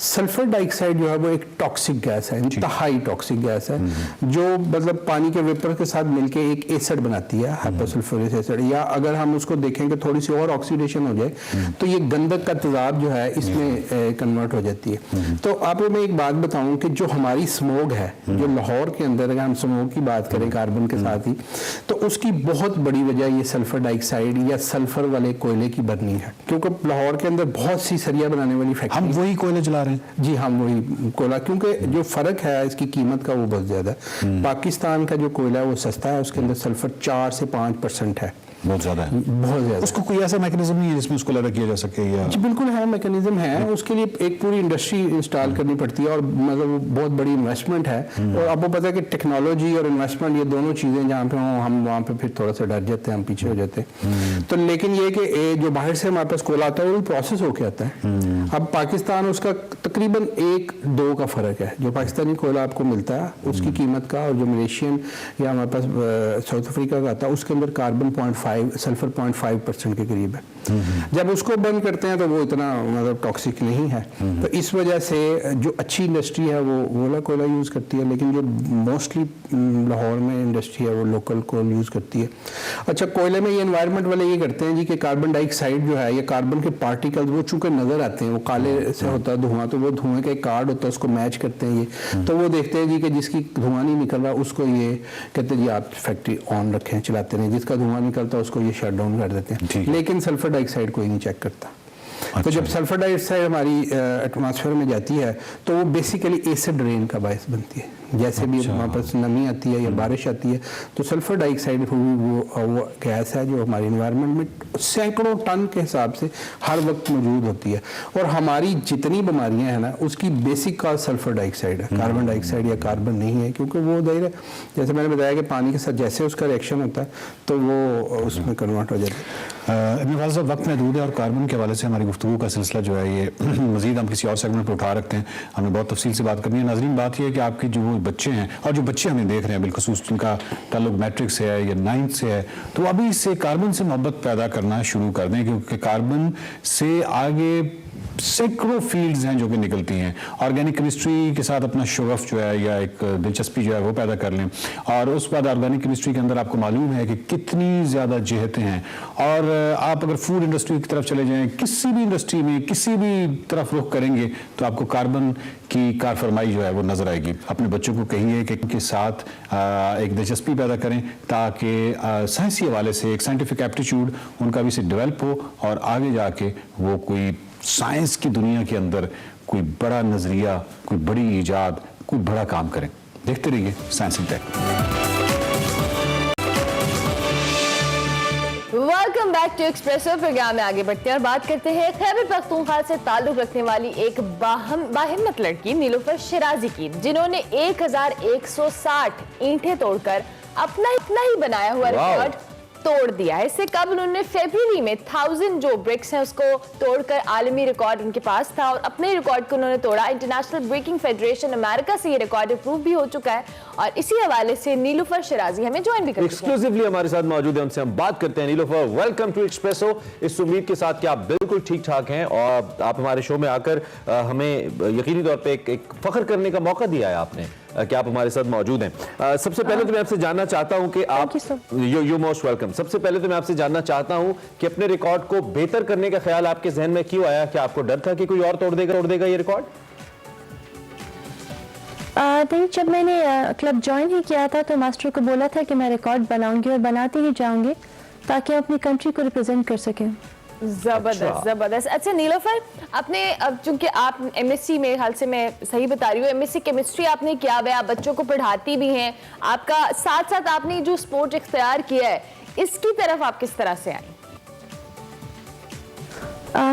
सल्फर डाइऑक्साइड जो है वो एक टॉक्सिक गैस है, इंतहाई टॉक्सिक गैस है, जो मतलब पानी के वेपर के साथ मिलके एक एसिड बनाती है, हाइपोसल्फ्यूरिक एसिड। या अगर हम उसको देखेंगे थोड़ी सी और ऑक्सीडेशन हो जाए तो ये गंधक का तेजाब जो है इसमें कन्वर्ट हो जाती है। तो आपको मैं एक बात बताऊं कि जो हमारी स्मोग है, जो लाहौर के अंदर अगर हम स्मोग की बात करें कार्बन के साथ ही, तो उसकी बहुत बड़ी वजह ये सल्फर डाइऑक्साइड या सल्फर वाले कोयले की बर्निंग है। क्योंकि लाहौर के अंदर बहुत सी सरिया बनाने वाली फैक्ट्री, हम वही कोयले जला रहे हैं। जी, हम वही कोयला, क्योंकि जो फर्क है इसकी कीमत का वो बहुत ज्यादा है। पाकिस्तान का जो कोयला है वो सस्ता है, उसके अंदर सल्फर 4 से 5% है, बहुत ज्यादा है, बहुत ज्यादा। उसको कोई ऐसा मैकेनिज्म नहीं है जिसमें उसको लड़ा किया जा सके? या जी बिल्कुल है, मैकेनिज्म है, उसके लिए एक पूरी इंडस्ट्री इंस्टॉल करनी पड़ती है और मतलब बहुत बड़ी इन्वेस्टमेंट है। और आपको पता है कि टेक्नोलॉजी और इन्वेस्टमेंट ये दोनों चीजें जहाँ पे हों हम वहाँ पे फिर थोड़ा सा डर जाते हैं, हम पीछे हो जाते हैं। तो लेकिन ये कि जो बाहर से हमारे पास कोयला आता है वो प्रोसेस होके आता है। अब पाकिस्तान उसका तकरीबन 1-2 का फर्क है। जो पाकिस्तानी कोयला आपको मिलता है उसकी कीमत का, और जो मलेशियन या हमारे पास साउथ अफ्रीका का आता है उसके अंदर कार्बन 0.5 सल्फर 0.5% के करीब है। जब उसको बंद करते हैं तो वो इतना मतलब टॉक्सिक नहीं है। तो इस वजह से जो अच्छी इंडस्ट्री है वो वाला कोयला यूज़ करती है, लेकिन जो मोस्टली लाहौर में इंडस्ट्री है वो लोकल कोयल यूज़ करती है। अच्छा, कोयले में ये एनवायरनमेंट वाले ये करते हैं जी कि कार्बन डाइऑक्साइड जो है, ये कार्बन के पार्टिकल्स वो चूंकि नजर आते हैं, वो काले से होता है धुआं, तो वो धुएं का एक कार्ड होता है, उसको मैच करते हैं ये। तो वो देखते हैं जी कि जिसकी धुआं नहीं निकल रहा उसको ये कहते हैं जी आप फैक्ट्री ऑन रखें, चलाते रहें, जिसका धुआं निकलता है उसको ये शट डाउन कर देते हैं। लेकिन सल्फर डाइऑक्साइड कोई नहीं चेक करता। तो जब सल्फर डाइऑक्साइड हमारी एटमॉस्फेयर में जाती है तो वो बेसिकली एसिड रेन का बायस बनती है। जैसे भी हमारे पास नमी आती है या बारिश आती है तो सल्फर डाइऑक्साइड वो गैस है जो हमारे इन्वायरमेंट में सैकड़ों टन के हिसाब से हर वक्त मौजूद होती है। और हमारी जितनी बीमारियां हैं ना उसकी बेसिक कॉज सल्फर डाइऑक्साइड है, कार्बन डाइऑक्साइड या कार्बन नहीं है। क्योंकि वो जाहिर है, जैसे मैंने बताया कि पानी के साथ जैसे उसका रिएक्शन होता है तो वो उसमें कन्वर्ट हो जाता है। इब्न फाज़ल साहब, वक्त महदूद है और कार्बन के हवाले से हमारी गुफ्तगू का सिलसिला जो है ये मज़ीद हम किसी और सेगमेंट पर उठा रखते हैं। हमें बहुत तफसील से बात करनी है। नाज़रीन, बात ये है कि आपकी जो बच्चे हैं और जो बच्चे हमें देख रहे हैं बिलखुसूस जिनका ताल्लुक मैट्रिक से है या 9th से है, तो अभी इससे कार्बन से मोहब्बत पैदा करना शुरू कर दें, क्योंकि कार्बन से आगे सैकड़ों फील्ड्स हैं जो कि निकलती हैं। ऑर्गेनिक केमिस्ट्री के साथ अपना शोगफ जो है या एक दिलचस्पी जो है वो पैदा कर लें, और उस बाद ऑर्गेनिक केमिस्ट्री के अंदर आपको मालूम है कि कितनी ज़्यादा जहतें हैं। और आप अगर फूड इंडस्ट्री की तरफ चले जाएं, किसी भी इंडस्ट्री में किसी भी तरफ रुख करेंगे तो आपको कार्बन की कारफरमाई जो है वो नजर आएगी। अपने बच्चों को कहिए कि इनके साथ एक दिलचस्पी पैदा करें ताकि साइंसी हवाले से एक साइंटिफिक एप्टीट्यूड उनका भी से डेवलप हो और आगे जाके वो कोई साइंस की दुनिया के अंदर कोई बड़ा नजरिया, कोई बड़ी इजाद, कोई बड़ा काम करें। देखते रहिए science in tech. Welcome back to Expresso. Programme में आगे बढ़ते हैं और बात करते हैं खैबर पख्तूनख्वा से ताल्लुक रखने वाली एक बाहिम्मत लड़की नीलुफर शिराजी की, जिन्होंने 1160 ईंटें तोड़कर अपना इतना ही बनाया हुआ रिकॉर्ड तोड़ दिया है। इससे कबल उन्होंने फरवरी में 1000 जो ब्रिक्स हैं उसको तोड़कर आलमी रिकॉर्ड उनके पास था और अपने रिकॉर्ड को उन्होंने तोड़ा। इंटरनेशनल ब्रेकिंग फेडरेशन अमेरिका से ये रिकॉर्ड अप्रूव भी हो चुका है और इसी हवाले से नीलुफर शिराजी हमें ज्वाइन भी कर एक्सक्लूसिवली हमारे साथ मौजूद है, उनसे हम बात करते हैं। नीलुफर, वेलकम टू एक्सप्रेसो। इस उम्मीद के साथ कि आप बिल्कुल ठीक ठाक हैं और आप हमारे शो में आकर हमें यकीनी तौर पे एक फख्र करने का मौका दिया है आपने कि आप हमारे साथ मौजूद हैं। सबसे पहले तो मैं आपसे जानना चाहता हूं कि आप यू मोस्ट वेलकम। सबसे पहले तो मैं आपसे जानना चाहता हूं कि अपने रिकॉर्ड को बेहतर करने का ख्याल आपके जहन में क्यों आया? क्या आपको डर था कि कोई और तोड़ देगा ये रिकॉर्ड? नहीं, जब मैंने क्लब ज्वाइन ही किया था तो मास्टर को बोला था कि मैं रिकॉर्ड बनाऊंगी और बनाती ही जाऊंगी ताकि अपनी कंट्री को रिप्रेजेंट कर सकें। जबरदस्त जबरदस्त। अच्छा नीलोफर, आपने अब चूंकि आप एमएससी में, हाल से मैं सही बता रही हूँ, एमएससी केमिस्ट्री आपने किया हुआ है, आप बच्चों को पढ़ाती भी हैं, आपका साथ साथ आपने जो स्पोर्ट इख्तियार किया है इसकी तरफ आप किस तरह से आई?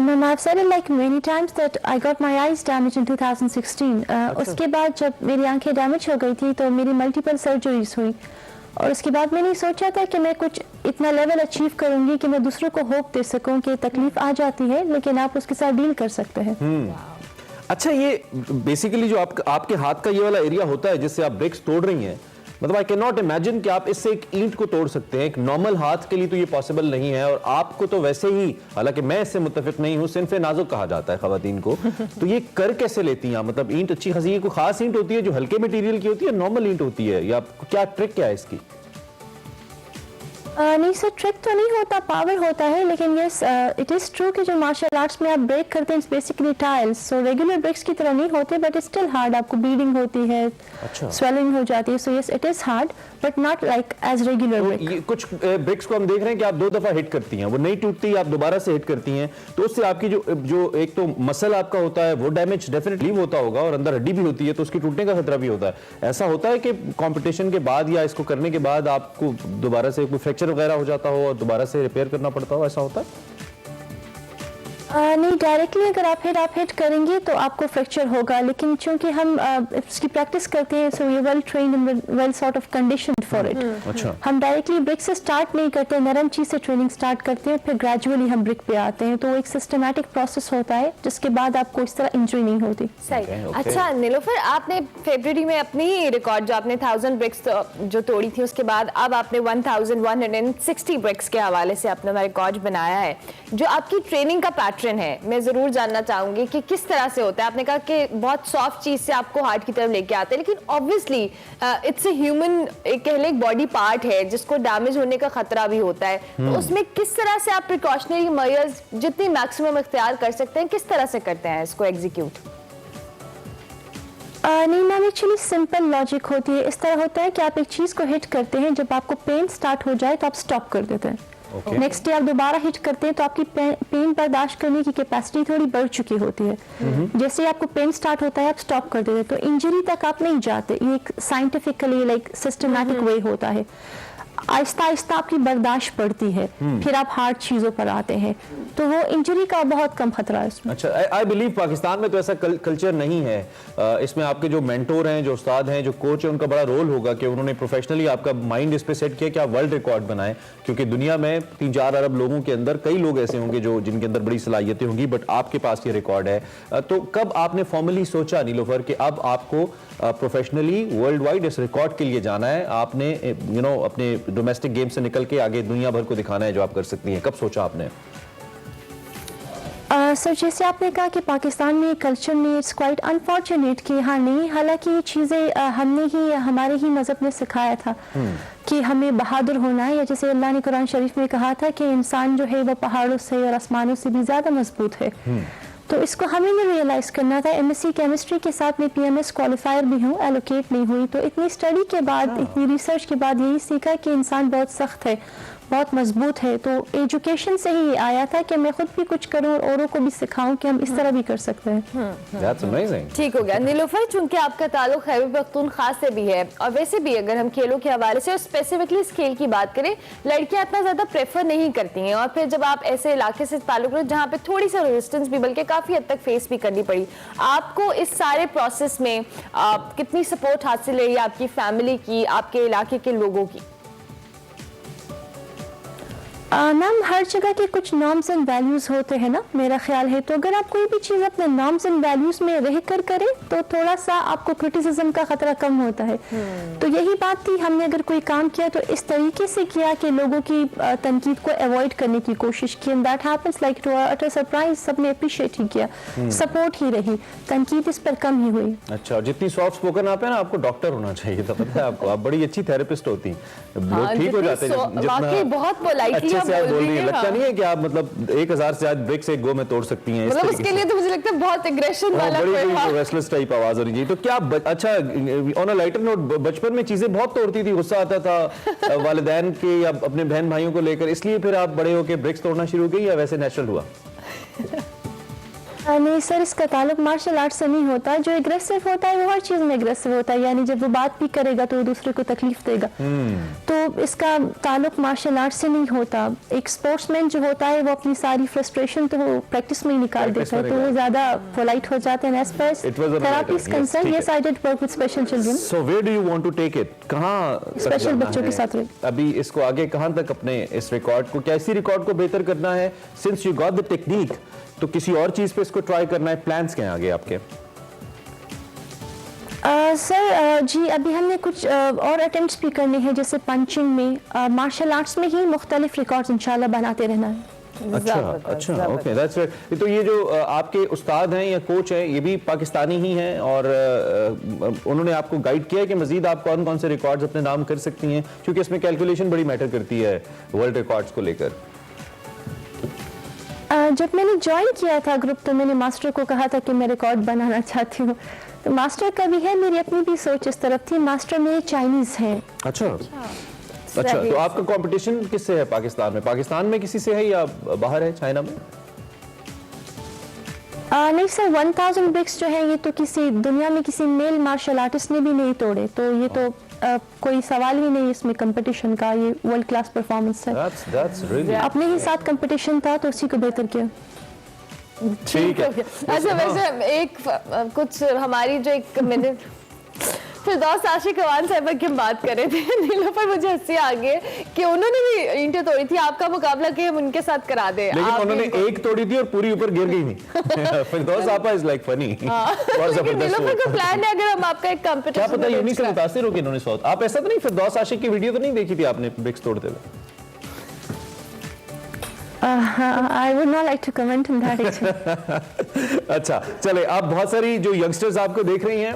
Ma'am, I've said it like many times that I got my eyes damaged in 2016. उसके बाद जब मेरी आंखें डैमेज हो गई थी तो मेरी मल्टीपल सर्जरीज हुई और उसके बाद मैंने सोचा था कि मैं कुछ इतना लेवल अचीव करूंगी कि मैं दूसरों को होप दे सकूं कि तकलीफ आ जाती है लेकिन आप उसके साथ डील कर सकते हैं। अच्छा, ये बेसिकली जो आपके हाथ का ये वाला एरिया होता है जिससे आप ब्रिक्स तोड़ रही हैं, मतलब आई कैन नॉट इमेजिन कि आप इससे एक ईंट को तोड़ सकते हैं। एक नॉर्मल हाथ के लिए तो ये पॉसिबल नहीं है और आपको तो वैसे ही, हालांकि मैं इससे मुत्तफिक नहीं हूं, सिन्फ़े नाजुक कहा जाता है खवातीन को, तो ये कर कैसे लेती हैं? मतलब ईंट अच्छी खासी, कोई खास ईंट होती है जो हल्के मटेरियल की होती है, नॉर्मल ईंट होती है, या क्या ट्रिक क्या है इसकी? नहीं सर, ट्रिक तो नहीं होता, पावर होता है, लेकिन यस इट इज ट्रू कि जो मार्शल आर्ट्स में आप ब्रेक करते हैं basically tiles, so regular breaks की तरह नहीं होते बट स्टिल हार्ड, आपको ब्लीडिंग होती है, स्वेलिंग हो जाती है, so yes it is hard but not like as regular break. कुछ ब्रिक्स को हम देख रहे हैं कि आप 2 दफा हिट करती हैं, वो नहीं टूटती, आप दोबारा से हिट करती हैं, तो उससे आपकी जो एक तो मसल आपका होता है वो डैमेज डेफिनेटली होता होगा और अंदर हड्डी भी होती है तो उसकी टूटने का खतरा भी होता है। ऐसा होता है कि कंपटीशन के बाद या इसको करने के बाद आपको दोबारा से कोई फ्रैक्चर वगैरह हो जाता हो और दोबारा से रिपेयर करना पड़ता हो, ऐसा होता है? नहीं, डायरेक्टली अगर आप हिट करेंगे तो आपको फ्रैक्चर होगा, लेकिन चूंकि हम इसकी प्रैक्टिस करते हैं so we well trained and well sort of conditioned for it. अच्छा, हम डायरेक्टली ब्रिक से स्टार्ट नहीं करते, नरम चीज से ट्रेनिंग स्टार्ट करते हैं, फिर ग्रेजुअली हम ब्रिक पे आते हैं, तो एक सिस्टमैटिक प्रोसेस होता है जिसके बाद आपको इस तरह इंजरी नहीं होती। सही। अच्छा नीलोफर, आपने फरवरी में अपनी रिकॉर्ड जो आपने 1000 ब्रिक्स जो तोड़ी थी उसके बाद अब आपने 1160 ब्रिक्स के हवाले से अपना रिकॉर्ड बनाया है। जो आपकी ट्रेनिंग का पैटर्न है, मैं जरूर जानना चाहूंगी कि किस तरह से होता है। आपने कहा कि बहुत सॉफ्ट चीज से आपको हार्ट की तरफ लेके आते हैं, लेकिन ऑब्वियसली इट्स ए ह्यूमन, कह ले एक बॉडी पार्ट है जिसको डैमेज होने का खतरा भी होता है, तो उसमें किस तरह से आप प्रिकॉशनरी मेजर्स जितनी मैक्सिमम इख्तियार कर सकते हैं, किस तरह से करते हैं इसको एग्जीक्यूट? नहीं मैम, एक्चुअली सिंपल लॉजिक होती है। इस तरह होता है कि आप एक चीज को हिट करते हैं, जब आपको पेन स्टार्ट हो जाए तो आप स्टॉप कर देते हैं। नेक्स्ट डे आप दोबारा हिट करते हैं तो आपकी पेन बर्दाश्त करने की कैपेसिटी थोड़ी बढ़ चुकी होती है। जैसे आपको पेन स्टार्ट होता है आप स्टॉप कर देते हैं, तो इंजरी तक आप नहीं जाते। ये एक साइंटिफिकली लाइक सिस्टमैटिक वे होता है। आहिस्ता आहिस्ता आपकी बर्दाश्त बढ़ती है, फिर आप हार्ड चीजों पर आते हैं, तो वो इंजरी का बहुत कम खतरा है इसमें। अच्छा, आई बिलीव पाकिस्तान में तो ऐसा कल्चर नहीं है। इसमें आपके जो मेंटोर हैं, जो उस्ताद हैं, जो कोच हैं, उनका बड़ा रोल होगा कि उन्होंने प्रोफेशनली आपका माइंड इस पे सेट किया कि आप वर्ल्ड रिकॉर्ड बनाएं, क्योंकि दुनिया में 3-4 अरब लोगों के अंदर कई लोग ऐसे होंगे जो जिनके अंदर बड़ी सलाहियतें होंगी, बट आपके पास ये रिकॉर्ड है। तो कब आपने फॉर्मली सोचा नीलोफर कि अब आपको प्रोफेशनली वर्ल्ड वाइड इस रिकॉर्ड के लिए जाना है, आपने अपने डोमेस्टिक गेम से निकल के आगे दुनिया भर को दिखाना है जो आप कर सकती हैं? कब सोचा आपने? सर जैसे आपने कहा कि पाकिस्तान में कल्चर में इट्स क्वाइट अनफॉर्चुनेट कि यहाँ नहीं, हालांकि ये चीज़ें हमने ही हमारे ही मज़हब ने सिखाया था कि हमें बहादुर होना है, या जैसे अल्लाह ने कुरान शरीफ में कहा था कि इंसान जो है वो पहाड़ों से और आसमानों से भी ज़्यादा मजबूत है। तो इसको हमें नहीं रियलाइज करना था। एमएससी केमिस्ट्री के साथ मैं पीएमएस क्वालिफायर भी हूँ, एलोकेट नहीं हुई। तो इतनी स्टडी के बाद, इतनी रिसर्च के बाद यही सीखा कि इंसान बहुत सख्त है, बहुत मजबूत है। तो एजुकेशन से ही आया था कि मैं खुद भी कुछ करूं और औरों को भी सिखाऊं कि हम इस तरह भी कर सकते हैं। That's amazing. ठीक हो गया नीलोफर, चूंकि आपका ताल्लुक खैबर पख्तूनख्वा से भी है और वैसे भी अगर हम खेलों के हवाले से और स्पेसिफिकली इस खेल की बात करें, लड़कियां इतना ज्यादा प्रेफर नहीं करती हैं, और फिर जब आप ऐसे इलाके से ताल्लुक रखते जहाँ पे थोड़ी सी रेजिस्टेंस भी बल्कि काफी हद तक फेस भी करनी पड़ी, आपको इस सारे प्रोसेस में कितनी सपोर्ट हासिल रही आपकी फैमिली की, आपके इलाके के लोगों की? मैम हर जगह के कुछ नॉर्म्स एंड वैल्यूज होते हैं ना, मेरा ख्याल है। तो अगर आप कोई भी चीज़ अपने नॉर्म्स एंड वैल्यूज में रह कर करें तो थोड़ा सा आपको क्रिटिसिज्म का खतरा कम होता है। तो यही बात थी, हमने अगर कोई काम किया तो इस तरीके से किया कि लोगों की तनकीद को अवॉइड करने की कोशिश की। And that happens like to a surprise, सबने अप्रिशिएट ही किया, सपोर्ट ही रही, तनकीद इस पर कम ही हुई। अच्छा, और जितनी सॉफ्ट स्पोकन आप है ना, आपको डॉक्टर होना चाहिए था, पता है आपको? आप बड़ी अच्छी थेरेपिस्ट होती हैं, लोग ठीक हो जाते हैं। बहुत पोलाइटली से आप बोल रही है। लगता नहीं है कि आप मतलब 1000 से ज्यादा ब्रेक से एक गो में तोड़ सकती हैं? मतलब उसके लिए तो मुझे लगता है बहुत एग्रेशन वाला बड़ी रेस्टलेस टाइप आवाज हो रही है। तो क्या अच्छा, ऑन अ लाइटर नोट, बचपन में चीजें बहुत तोड़ती थी, गुस्सा आता था वालिदैन के या अपने बहन भाइयों को लेकर, इसलिए फिर आप बड़े होकर ब्रेक्स तोड़ना शुरू की, या वैसे नेचुरल हुआ? नहीं सर, इसका ताल्लुक मार्शल आर्ट से नहीं होता। जो एग्रेसिव होता है वो हर चीज में एग्रेसिव होता है, यानी जब वो बात भी करेगा तो वो दूसरे को तकलीफ देगा। तो इसका ताल्लुक मार्शल आर्ट से नहीं होता। एक स्पोर्ट्समैन जो होता है वो अपनी सारी फ्रस्ट्रेशन तो वो प्रैक्टिस में ही निकाल देता है, तो वो ज्यादा पोलाइट हो जाते हैं। As far as therapy is concern, yes I did work with special children. So where do you want to take it? कहां स्पेशल बच्चों के साथ अभी इसको आगे कहां तक अपने इस रिकॉर्ड को, क्या इसी रिकॉर्ड को बेहतर करना है? Since you got the technique, तो किसी और चीज पे इसको ट्राई करना है? प्लान्स क्या हैं आगे आपके? सर जी अभी हमने कुछ और अटेम्प्ट्स भी करने हैं, जैसे पंचिंग में, मार्शल आर्ट्स में ही मुख्तलिफ रिकॉर्ड्स इंशाल्लाह बनाते रहना है। अच्छा, ओके, दैट्स राइट। तो ये जो आपके उस्ताद हैं या कोच हैं, ये भी पाकिस्तानी ही हैं, और उन्होंने आपको गाइड किया है कि मजीद आप कौन कौन से रिकॉर्ड्स अपने नाम कर सकती हैं, क्योंकि इसमें कैलकुलेशन बड़ी मैटर करती है वर्ल्ड रिकॉर्ड्स को लेकर? जब मैंने ज्वाइन किया था ग्रुप तो मैंने मास्टर को कहा था कि मैं रिकॉर्ड बनाना चाहती हूँ, तो मास्टर का भी है, मेरी अपनी भी सोच इस तरफ थी। मास्टर मेरे चाइनीज हैं। अच्छा, तो आपका कंपटीशन किससे है पाकिस्तान में? पाकिस्तान में किसी से है या बाहर है, चाइना में? नहीं सर, 1000 ब्रिक्स जो है ये तो किसी दुनिया में किसी मेल मार्शल आर्टिस्ट ने भी नहीं तोड़े, तो ये तो कोई सवाल ही नहीं इसमें कंपटीशन का। ये वर्ल्ड क्लास परफॉर्मेंस है। That's really अपने ही साथ कंपटीशन था तो उसी को बेहतर किया। ठीक है। अच्छा, वैसे एक कुछ हमारी जो एक मिनट फिरदौस आशिक अवान साहिबा की हम बात कर रहे थे, नीलोफर मुझे हंसी आ गई कि उन्होंने भी ईंटें तोड़ी थी, आपका मुकाबला कि हम उनके साथ करा दें। लेकिन उन्होंने एक तोड़ी थी और पूरी ऊपर गिर गई थी। फिरदौस आपा इज लाइक फनी। और जबरदस्त। नीलोफर का प्लान है अगर हम आपका एक कंपटीशन, क्या पता यूनी से मुतासिर हो कि इन्होंने साउथ। आप ऐसा तो नहीं, फिरदौस आशिक की वीडियो तो नहीं देखी थी आपने ब्रिक्स तोड़ते हुए? I would not like to comment on that actually. अच्छा, चले, आप बहुत सारी जो यंगस्टर्स आपको देख रही हैं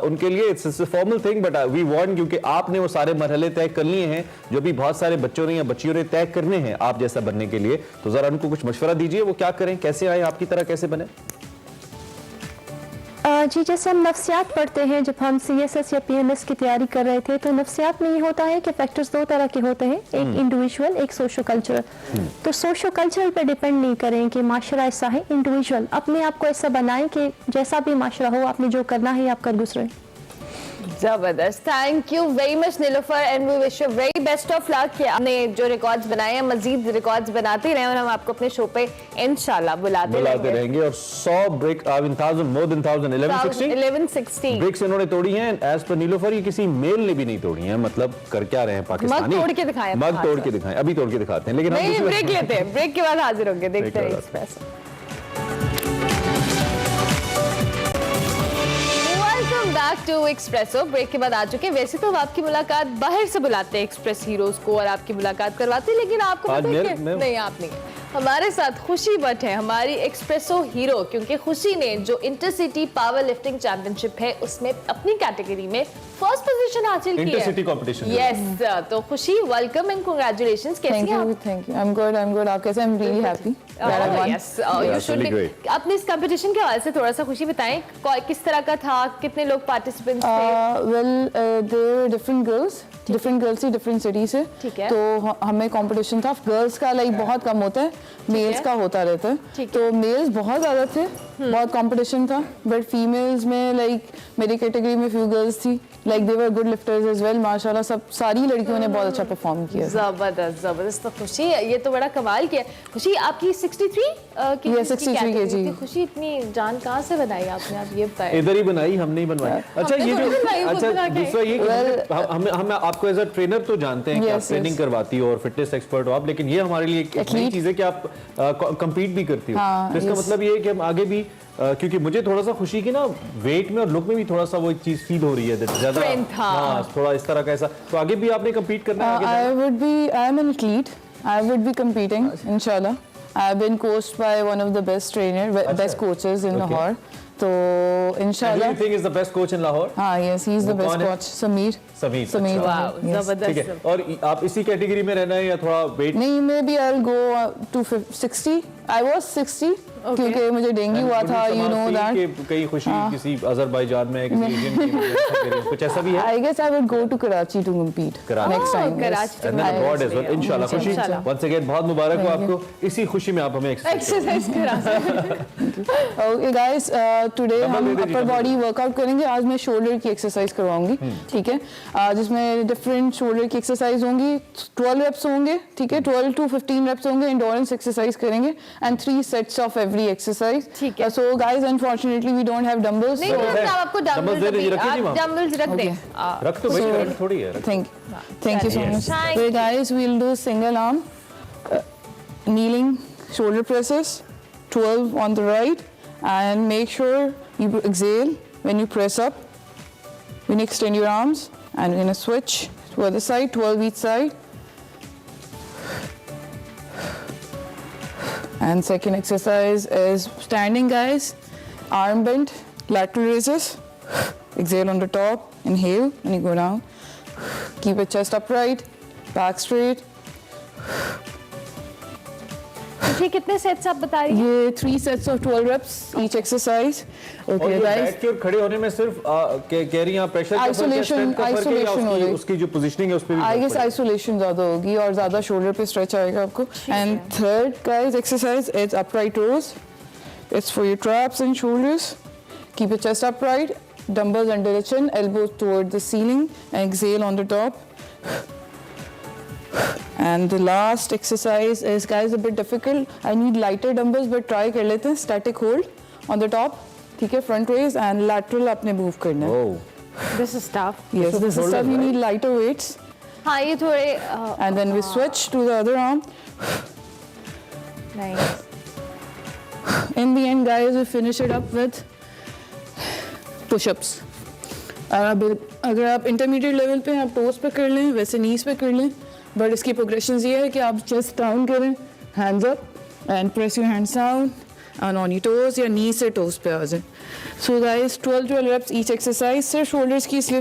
उनके लिए it's a formal thing, but we want, क्योंकि आपने वो सारे मरहले तय कर लिए हैं जो भी बहुत सारे बच्चों ने या बच्चियों ने तय करने हैं आप जैसा बनने के लिए, तो जरा उनको कुछ मशवरा दीजिए, वो क्या करें, कैसे आए, आपकी तरह कैसे बने? जी जैसे हम नफ्सियात पढ़ते हैं, जब हम CSS या PMS की तैयारी कर रहे थे, तो नफ्सियात में ये होता है कि फैक्टर्स दो तरह के होते हैं, एक इंडिविजुअल, एक सोशो कल्चरल। तो सोशो कल्चरल पे डिपेंड नहीं करें कि माशरा ऐसा है, इंडिविजुअल अपने आप को ऐसा बनाएं कि जैसा भी माशरा हो, आपने जो करना है आप कर गुजरें। जबरदस्त, thank you very much Nilofar and we wish you very best of luck कि आपने जो रिकॉर्ड्स बनाए हैं मजीद रिकॉर्ड्स बनाते रहें और हम आपको अपने शो पे इंशाल्लाह बुलाते रहेंगे। और 100 break, I mean 1000, more than 1000, 1160 breaks इन्होंने तोड़ी हैं एज पर नीलोफर। ये किसी मेल ने भी नहीं तोड़ी हैं, मतलब कर क्या रहे हैं पाकिस्तानी? मग तोड़ के दिखाएं, मग तोड़ के दिखाएं, अभी तोड़ के दिखाते हैं, लेकिन हम ब्रेक लेते हैं, ब्रेक के बाद हाजिर होंगे, देखते हैं Express. Back to Expresso. Break के बाद आ चुके हैं। वैसे तो हम आपकी मुलाकात बाहर से बुलाते हैं एक्सप्रेस हीरोज को और आपकी मुलाकात करवाते हैं, लेकिन आपको पता है कि नहीं, आप नहीं, हमारे साथ खुशी भट्ट है, हमारी एक्सप्रेसो हीरो, क्योंकि खुशी ने जो इंटरसिटी पावर लिफ्टिंग चैंपियनशिप है उसमें अपनी कैटेगरी में फर्स्ट पोजीशन हासिल की है। Intercity competition. यस, तो खुशी वेलकम एंड कांग्रेचुलेशंस। कैसी हैं आप? Thank you. I am good. आप कैसे? I am really happy. Yes, you should be. अपने इस कंपटीशन के हवाले से थोड़ा सा खुशी बताएं, किस तरह का था, कितने लोग पार्टिसिपेंट्स थे? वेल देयर डिफरेंट गर्ल्स थी डिफरेंट सिटी से, तो हमें कंपटीशन था। गर्ल्स का लाइक बहुत कम होता है, मेल्स का होता रहता है, तो मेल्स बहुत ज़्यादा थे, बहुत कंपटीशन था। बट फीमेल्स में लाइक मेरी कैटेगरी में फ्यू गर्ल्स थी, like they were good lifters as well. माशाल्लाह सब सारी लड़कियों ने बहुत अच्छा परफॉर्म किया। जबरदस्त। तो खुशी, ये तो बड़ा कमाल किया। खुशी, आपकी 63 63 kg। खुशी, इतनी जान कहाँ से बनाई आपने, आप ये बताएं। इधर ही बनाई, हम नहीं बनवाई। अच्छा, ये जो दूसरा ये हम आपको एज अ ट्रेनर तो जानते हैं कि आप ट्रेनिंग करवाती हो और फिटनेस एक्सपर्ट हो आप, लेकिन ये हमारे लिए एक नई चीज है कि आप कम्पीट भी करती हो। तो इसका मतलब ये है कि हम आगे भी, क्योंकि मुझे थोड़ा सा खुशी की ना वेट में और लुक में भी थोड़ा सा वो एक चीज फील हो रही है ज्यादा, थोड़ा इस तरह का ऐसा। तो आगे भी आपने कम्पीट करना है? I am an athlete, I would be competing इंशाल्लाह। I have been coached by one of the best trainer, best coaches in Lahore, तो इंशाल्लाह। You think is the best coach in Lahore? हाँ, yes, he is the best coach. Sameer. वाह, जबरदस्त। और आप इसी कैटेगरी में रहना है या थोड़ा वेट? नहीं, maybe I'll go to 60. I was 60 क्योंकि मुझे डेंगू हुआ था, you know that. कहीं खुशी किसी अज़रबैजान में किसी एशियन टीम कुछ ऐसा भी है? I guess I would go to Karachi to compete next time. And then God as well. इंशाल्लाह। खुशी, once again बहुत मुबारक हो आपको। इसी खुशी में आप हमें एक्सरसाइज करा। Okay guys, today हम अपर बॉडी वर्कआउट करेंगे। आज मैं शोल्डर की एक्सरसाइज करवाऊंगी, ठीक है, जिसमें डिफरेंट शोल्डर की एक्सरसाइज होंगी। 12 रेप्स होंगे, ठीक है, 12 to 15 रेप्स होंगे। एंडोरेंस एक्सरसाइज करेंगे and 3 sets of every exercise. So guys, unfortunately we don't have dumbbells. नहीं, आपको डंबल्स रख दें। रख तो भाई, थोड़ी है। Thank you so much. So guys, we'll do single arm kneeling shoulder presses, 12 on the right, and make sure you exhale when you press up. When you extend your arms, and we're gonna switch to other side, 12 each side. And second exercise is standing, guys. Arm bend, lateral raises. Exhale on the top, inhale when you go down. Keep your chest upright, back straight. ये कितने सेट्स आप बता रही हैं? ये 3 sets of 12 reps each exercise. Okay guys. बैठ के और खड़े होने में सिर्फ कह रही हैं प्रेशर का आइसोलेशन हो रही, उसकी जो पोजीशनिंग है उस पे भी आई गेस आइसोलेशन ज्यादा होगी और ज्यादा शोल्डर पे स्ट्रेच आएगा आपको। And third guys exercise is upright rows. It's for your traps and shoulders. Keep your chest upright, dumbbells under the chin, elbows toward the ceiling, and exhale on the top. And the last exercise is, guys, a bit difficult. I need lighter dumbbells, but try कर लेते हैं. Static hold on the top, ठीक है, front raise and lateral अपने move करना है. This is tough. Yes, this is tough. You need lighter weights. हाँ, ये थोड़े. And then we switch to the other arm. Nice. In the end, guys, we finish it up with push-ups. अगर आप इंटरमीडिएट लेवल पे आप टोस पे कर लें, वैसे नीज पे कर लें, बट इसकी प्रोग्रेशन ये है कि आप चेस्ट डाउन करें, hands up and press your hands down and on your toes या नी से टोस पे आ जाए. So guys 12 reps each exercise. सिर्फ शोल्डर्स की इसलिए